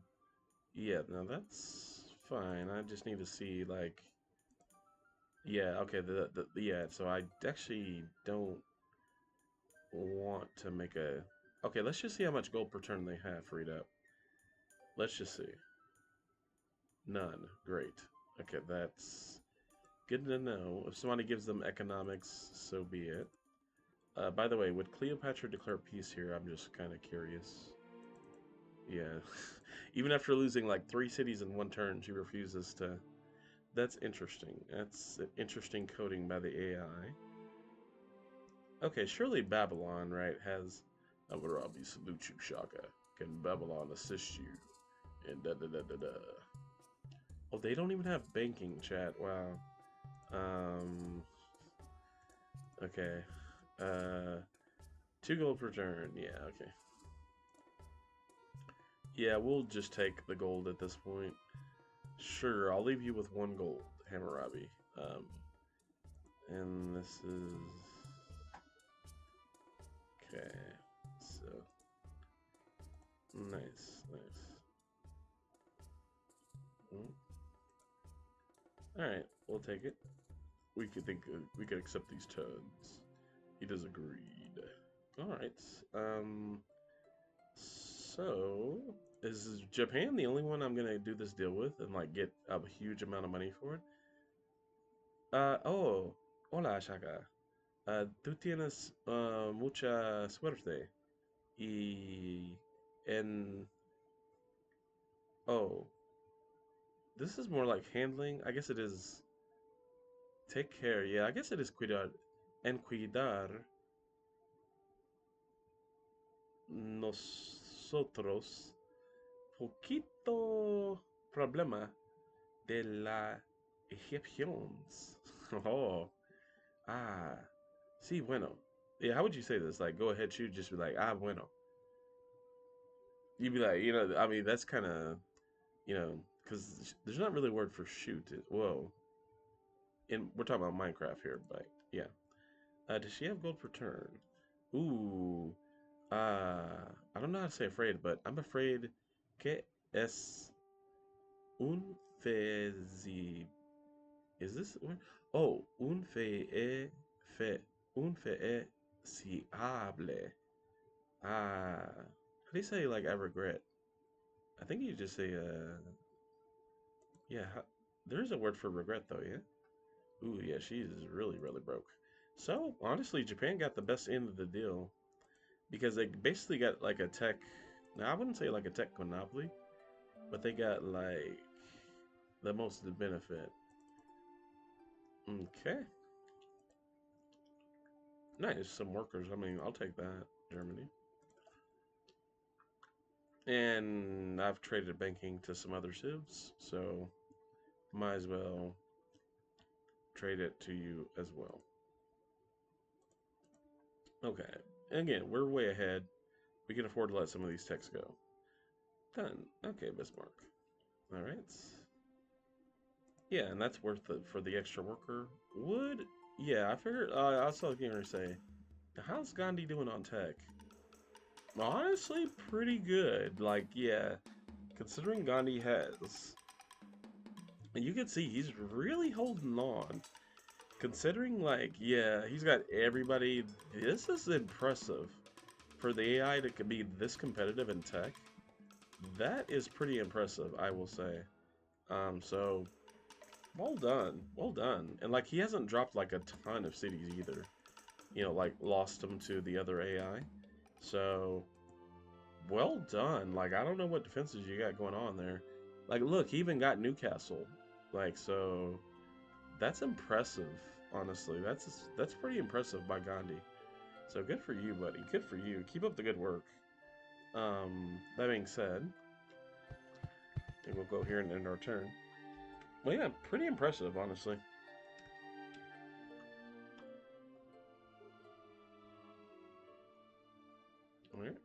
[SPEAKER 1] Yeah, no, that's fine. I just need to see, like, yeah, okay, yeah, so I actually don't want to make a, okay, let's just see how much gold per turn they have freed up. Let's just see. None. Great. Okay, that's good to know. If somebody gives them economics, so be it. By the way, would Cleopatra declare peace here? I'm just kind of curious. Yeah. Even after losing like 3 cities in one turn, she refuses to. That's interesting. That's an interesting coding by the AI. Okay, surely Babylon, right, has Amarabi salute you, Shaka. Can Babylon assist you? And da da da da da. Oh, they don't even have banking, chat. Wow. Okay. 2 gold per turn. Yeah, okay. Yeah, we'll just take the gold at this point. Sure, I'll leave you with 1 gold, Hammurabi. And this is... Okay, so... Nice, nice. Alright, we'll take it. We could accept these terms. He does agreed. Alright, so... Is Japan the only one I'm gonna do this deal with and like get a huge amount of money for it? Oh, hola, Shaka. Tú tienes mucha suerte. Y en Oh, this is more like handling. I guess it is take care. Yeah, I guess it is cuidar. And cuidar nosotros poquito problema de la Egyptians. Oh, ah, sí, bueno. Yeah, how would you say this? Like, go ahead, shoot. Just be like, bueno. You'd be like, I mean, that's kind of, because there's not really a word for shoot. Whoa. And we're talking about Minecraft here, but yeah. Does she have gold per turn? Ooh. I don't know how to say afraid, but I'm afraid que es un fezi. Is this one? Oh, fe, un fe fiable. How do you say like I regret? I think you just say yeah. There is a word for regret though, yeah. Ooh, yeah, she's really, really broke. So honestly, Japan got the best end of the deal because they basically got like a tech. Now I wouldn't say like a tech monopoly, but they got like the most to benefit. Okay, nice. Some workers. I mean, I'll take that. Germany. And I've traded banking to some other civs, so might as well trade it to you as well. Okay. Again, we're way ahead. We can afford to let some of these techs go. Done. Okay, Bismarck. All right. Yeah, and that's worth it for the extra worker. Would yeah, I figured. I was going to say, how's Gandhi doing on tech? Honestly, pretty good. Like, yeah, considering Gandhi has, you can see he's really holding on. Considering, like, yeah, he's got everybody. This is impressive for the AI to be this competitive in tech. That is pretty impressive, I will say. So well done, well done. And like, he hasn't dropped like a ton of cities either. Like lost them to the other AI. So well done. Like, I don't know what defenses you got going on there. Like, look, he even got Newcastle. Like, so that's impressive. Honestly, that's pretty impressive by Gandhi. So good for you, buddy. Good for you. Keep up the good work. That being said, I think we'll go here and end our turn. Well, yeah, pretty impressive, honestly. All right.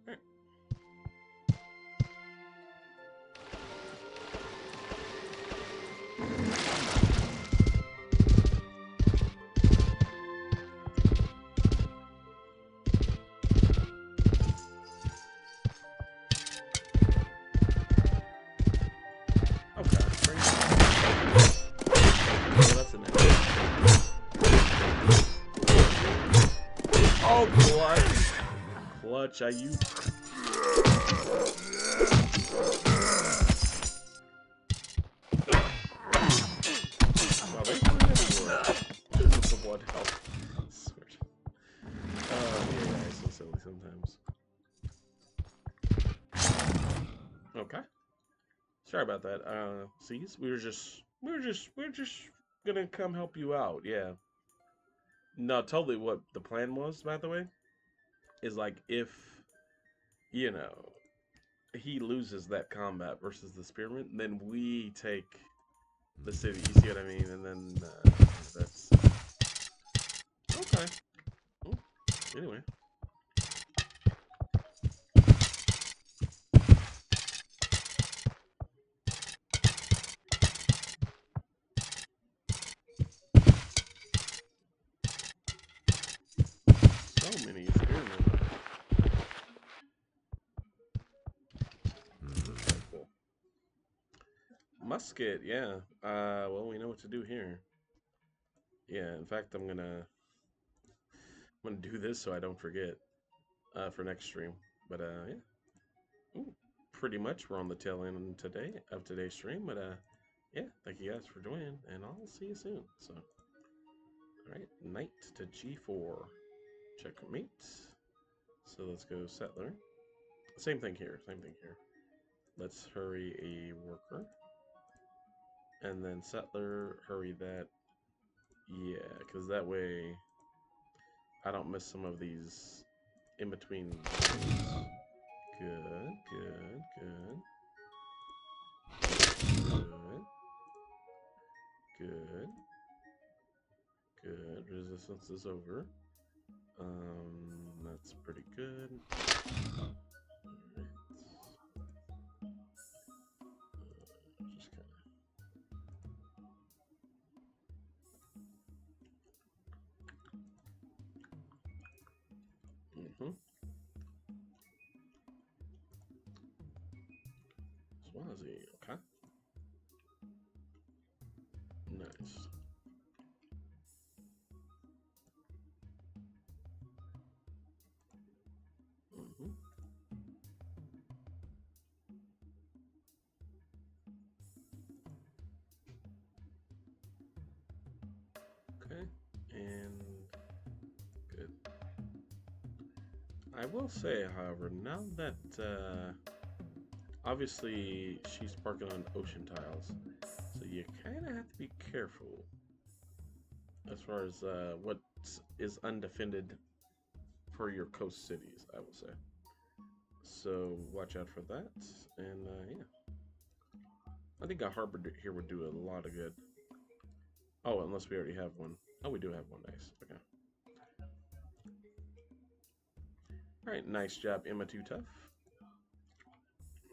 [SPEAKER 1] All right. Okay. Oh, that's an Oh, clutch. Clutch, are you? Wow, they really have the blood health. Switch. Yeah, guys, so silly sometimes. Okay. Sorry about that. See, we're just gonna come help you out. Yeah. No, totally. What the plan was, by the way, is like if you know he loses that combat versus the spearman, then we take the city. You see what I mean? And then that's okay. Well, anyway, so many spearmen. Okay, cool. Musket, yeah. Well, we know what to do here. Yeah. In fact, I'm gonna do this so I don't forget for next stream. But yeah. Ooh. pretty much we're on the tail end today of today's stream, but yeah, thank you guys for joining, and I'll see you soon. So, all right, knight to g4, checkmate. So let's go settler. Same thing here. Same thing here. Let's hurry a worker, and then settler hurry that. Yeah, because that way I don't miss some of these in between. Good, good, good. Good. Good. Good. Resistance is over. That's pretty good. Alright. Just kind of. Swazi. Okay. Nice. Okay. And good. I will say, however, now that obviously she's parking on ocean tiles, so you kind of have to be careful as far as what is undefended for your coast cities, I will say. So watch out for that, and yeah. I think a harbor here would do a lot of good. Oh, unless we already have one. Oh, we do have one. Nice. Okay. All right. Nice job, Emma Too Tough.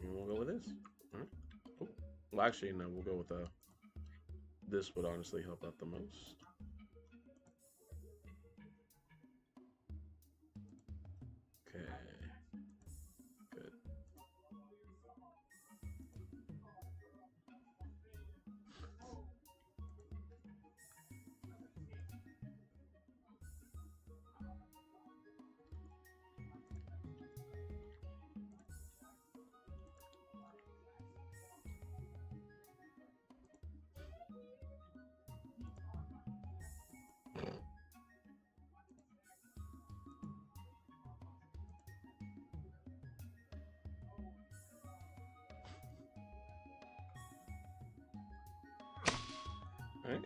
[SPEAKER 1] And we'll go with this. All right. Oh. Well, actually, no. We'll go with this would honestly help out the most. Okay. Good. All right.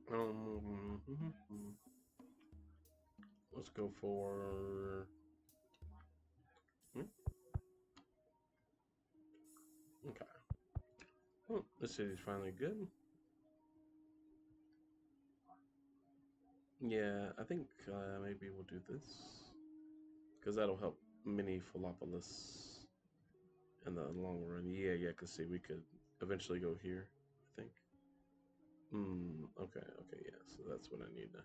[SPEAKER 1] Um, let's go for. Okay. Well, this city's finally good. Yeah, I think maybe we'll do this because that'll help mini Philopolis in the long run. Yeah, yeah. Cause see, we could eventually go here. I think. Okay, okay, yeah. So that's what I need to.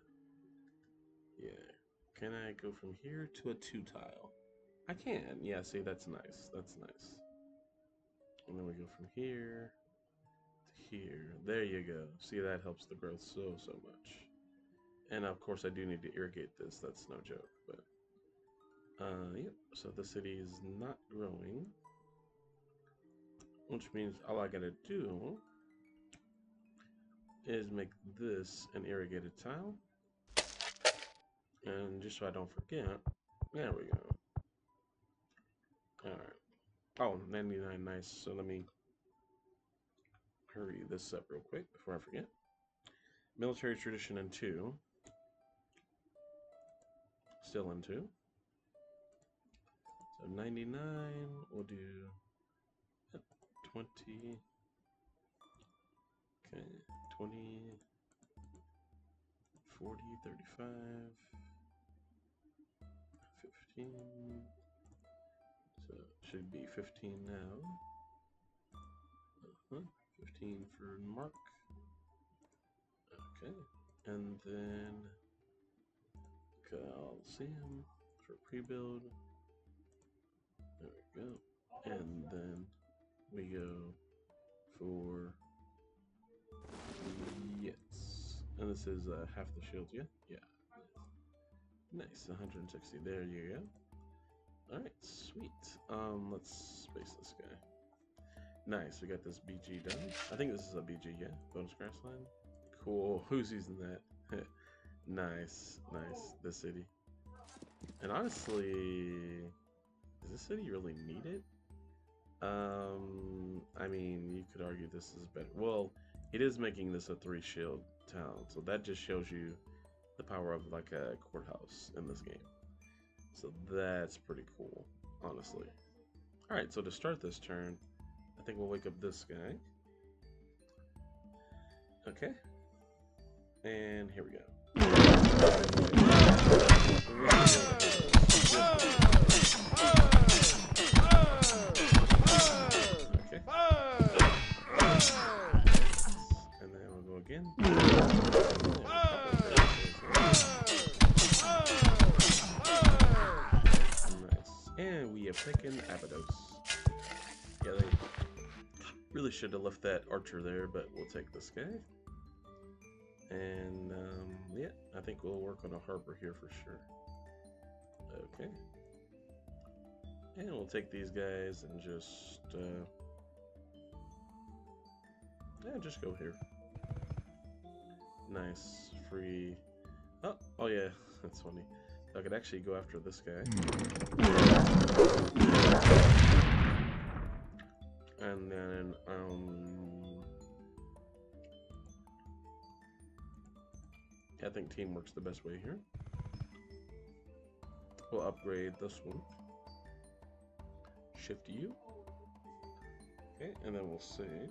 [SPEAKER 1] Yeah. Can I go from here to a 2 tile? I can. Yeah. See, that's nice. That's nice. And then we go from here to here. There you go. See, that helps the growth so much. And of course, I do need to irrigate this. That's no joke. But yep. So the city is not growing, which means all I gotta do is make this an irrigated tile. And just so I don't forget, there we go. Alright. Oh, 99, nice. So let me hurry this up real quick before I forget. Military tradition in 2. Still in 2. So 99, we'll do 20. Okay, 20, 40, 35, 15. So it should be 15 now. 15 for Mark. Okay. And then Coliseum. for pre-build. There we go. And then we go for yes. And this is half the shield, yeah? Yeah. Nice, 160. There you go. Alright, sweet. Let's space this guy. Nice, we got this BG done. I think this is a BG, yeah? Bonus grassland. Cool. Who's using that? Nice, nice. This city. And honestly, does this city really need it? I mean, you could argue this is better. Well, it is making this a 3-shield town, so that just shows you the power of like a courthouse in this game. So that's pretty cool, honestly. Alright, so to start this turn, I think we'll wake up this guy. Okay. And here we go. Okay. And then we'll go again. Nice. And we have taken Abydos. Yeah, they really should have left that archer there, but we'll take this guy. And yeah, I think we'll work on a harbor here for sure. Okay. And we'll take these guys and just yeah, just go here. Nice, free. Oh yeah, that's funny. I could actually go after this guy. And then I think teamwork's the best way here. We'll upgrade this one. Shift U. Okay, and then we'll save.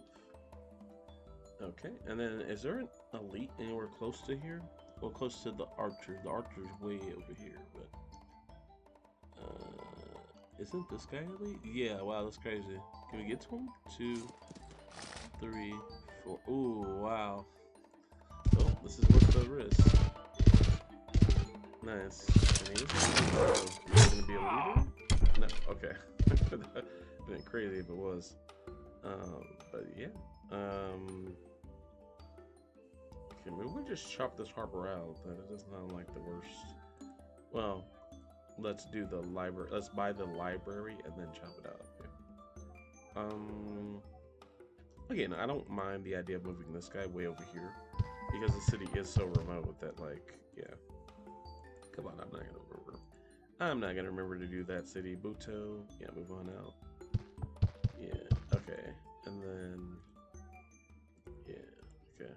[SPEAKER 1] Okay, and then is there an elite anywhere close to here? Well, close to the archer. The archer's way over here, but isn't this guy elite? Yeah, wow, that's crazy. Can we get to him? 2, 3, 4. Ooh, wow. Oh, this is worth the risk. Nice. And he's gonna be a leader? No, okay. That'd been crazy if it was. But yeah. Okay, maybe we just chop this harbor out. That doesn't sound like the worst. Well, let's do the library. Let's buy the library and then chop it out. Okay. Again, I don't mind the idea of moving this guy way over here because the city is so remote that, like, yeah. Come on, I'm not gonna remember. I'm not gonna remember to do that city. Buto. Yeah, move on out. Yeah. Okay. And then. Yeah. Okay.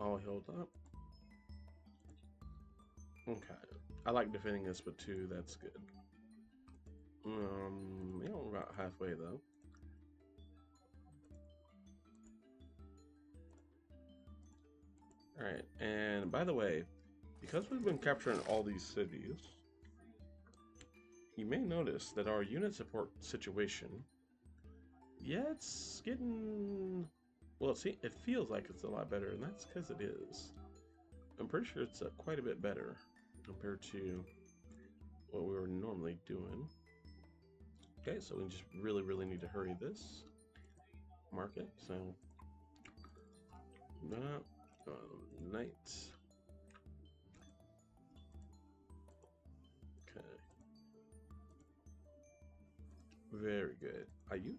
[SPEAKER 1] All healed up. Okay. I like defending this with 2, that's good. Yeah, we're about halfway though. Alright, and by the way, because we've been capturing all these cities, you may notice that our unit support situation, yeah, it's getting, well, see, it feels like it's a lot better, and that's because it is. I'm pretty sure it's quite a bit better compared to what we were normally doing. Okay, so we just really need to hurry this market. So that night. Okay, very good. Ayut.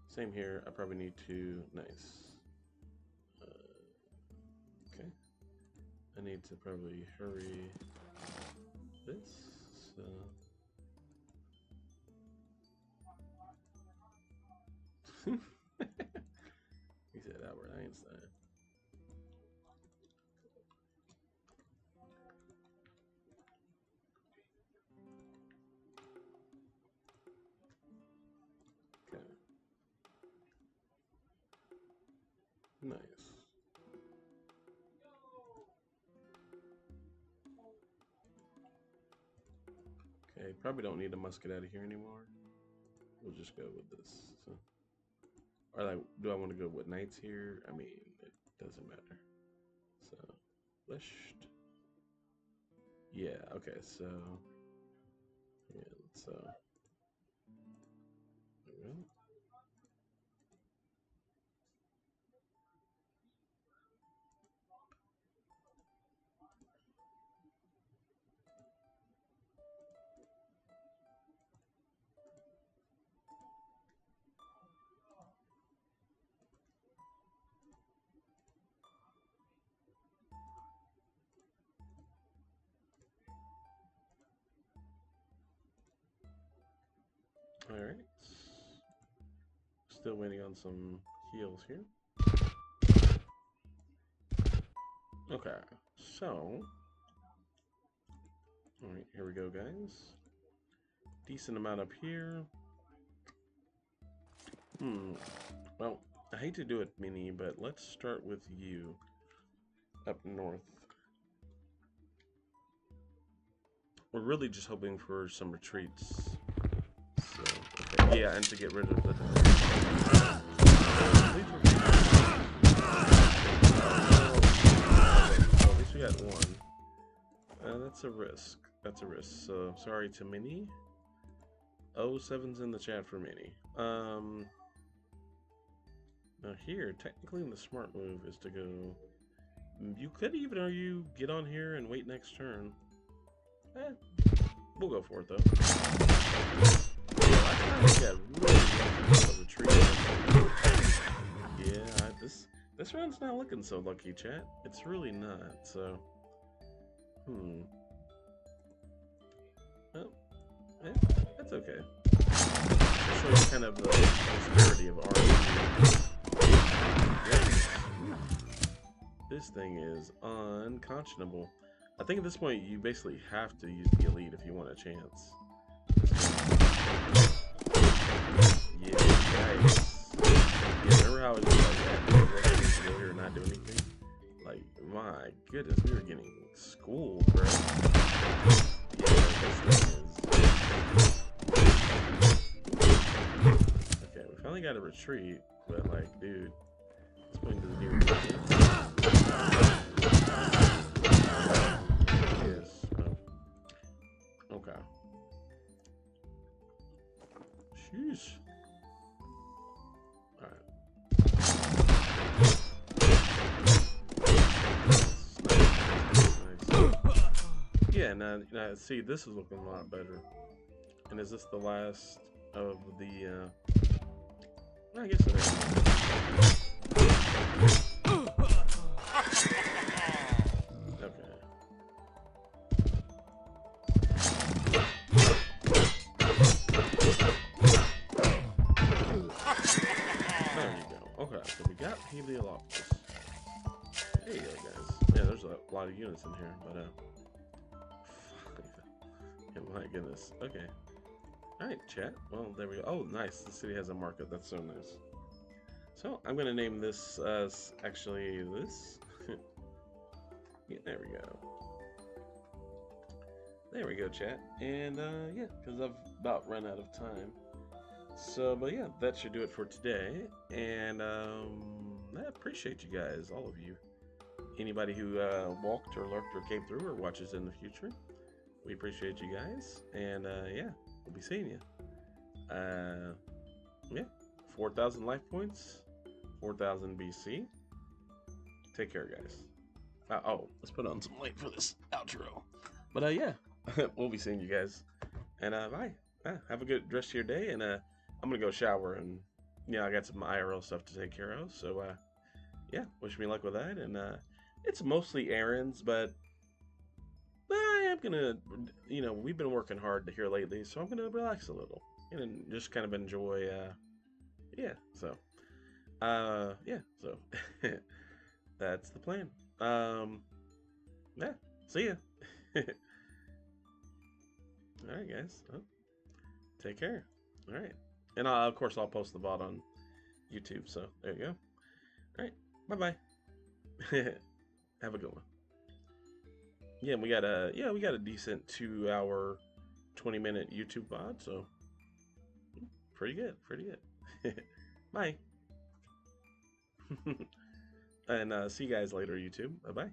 [SPEAKER 1] Same here. I probably need to nice. Okay, I need to probably hurry this. So. He said Albert Einstein. Okay. Nice. Okay, probably don't need a musket out of here anymore. We'll just go with this. So, or like, do I want to go with knights here? I mean, it doesn't matter. So, let's. Yeah. Okay. So, yeah. So, all right. Still waiting on some heals here. Okay. So, all right. Here we go, guys. Decent amount up here. Well, I hate to do it, Mini, but let's start with you up north. We're really just hoping for some retreats. So, okay. Yeah, and to get rid of the... At least we got one. That's a risk. That's a risk. So, sorry to Mini. 07's in the chat for Mini. Now here, technically the smart move is to go... You could even argue, get on here and wait next turn. We'll go for it though. Yeah, this round's not looking so lucky, chat. It's really not. So, well, that's okay. Show you kind of the disparity of our. This thing is unconscionable. I think at this point you basically have to use the elite if you want a chance. Yeah, guys. Yeah, remember how it was like that? Go here and not do anything? Like, my goodness, we were getting schooled, bro. Yeah, this thing is... Okay, we finally got a retreat, but like, dude, this point doesn't even... Yes. Okay. Sheesh. Alright. Nice. Yeah, now see, this is looking a lot better. And is this the last of the, I guess it is. Heliolopus. There you go, guys. Yeah, there's a lot of units in here, but oh my goodness. Okay. Alright, chat. Well, there we go. Oh, nice. The city has a market. That's so nice. So, I'm going to name this, actually, this. Yeah, there we go. There we go, chat. And, yeah, because I've about run out of time. So, but yeah, that should do it for today. And, I appreciate you guys, all of you. Anybody who walked or lurked or came through or watches in the future, we appreciate you guys. And yeah, we'll be seeing you. Yeah, 4,000 life points, 4,000 BC. Take care, guys. Oh, let's put on some light for this outro. But yeah, we'll be seeing you guys. And bye. Have a good rest of your day. And I'm gonna go shower and. Yeah, I got some IRL stuff to take care of, so, yeah, wish me luck with that, and, it's mostly errands, but I am gonna, you know, we've been working hard here lately, so I'm gonna relax a little, and just kind of enjoy, yeah, so, yeah, so, that's the plan, yeah, see ya, alright, guys, well, take care, alright. And of course, I'll post the VOD on YouTube. So there you go. All right. Bye-bye. Have a good one. Yeah, we got a decent 2-hour 20-minute YouTube VOD, so pretty good, pretty good. Bye. And see you guys later, YouTube. Bye bye.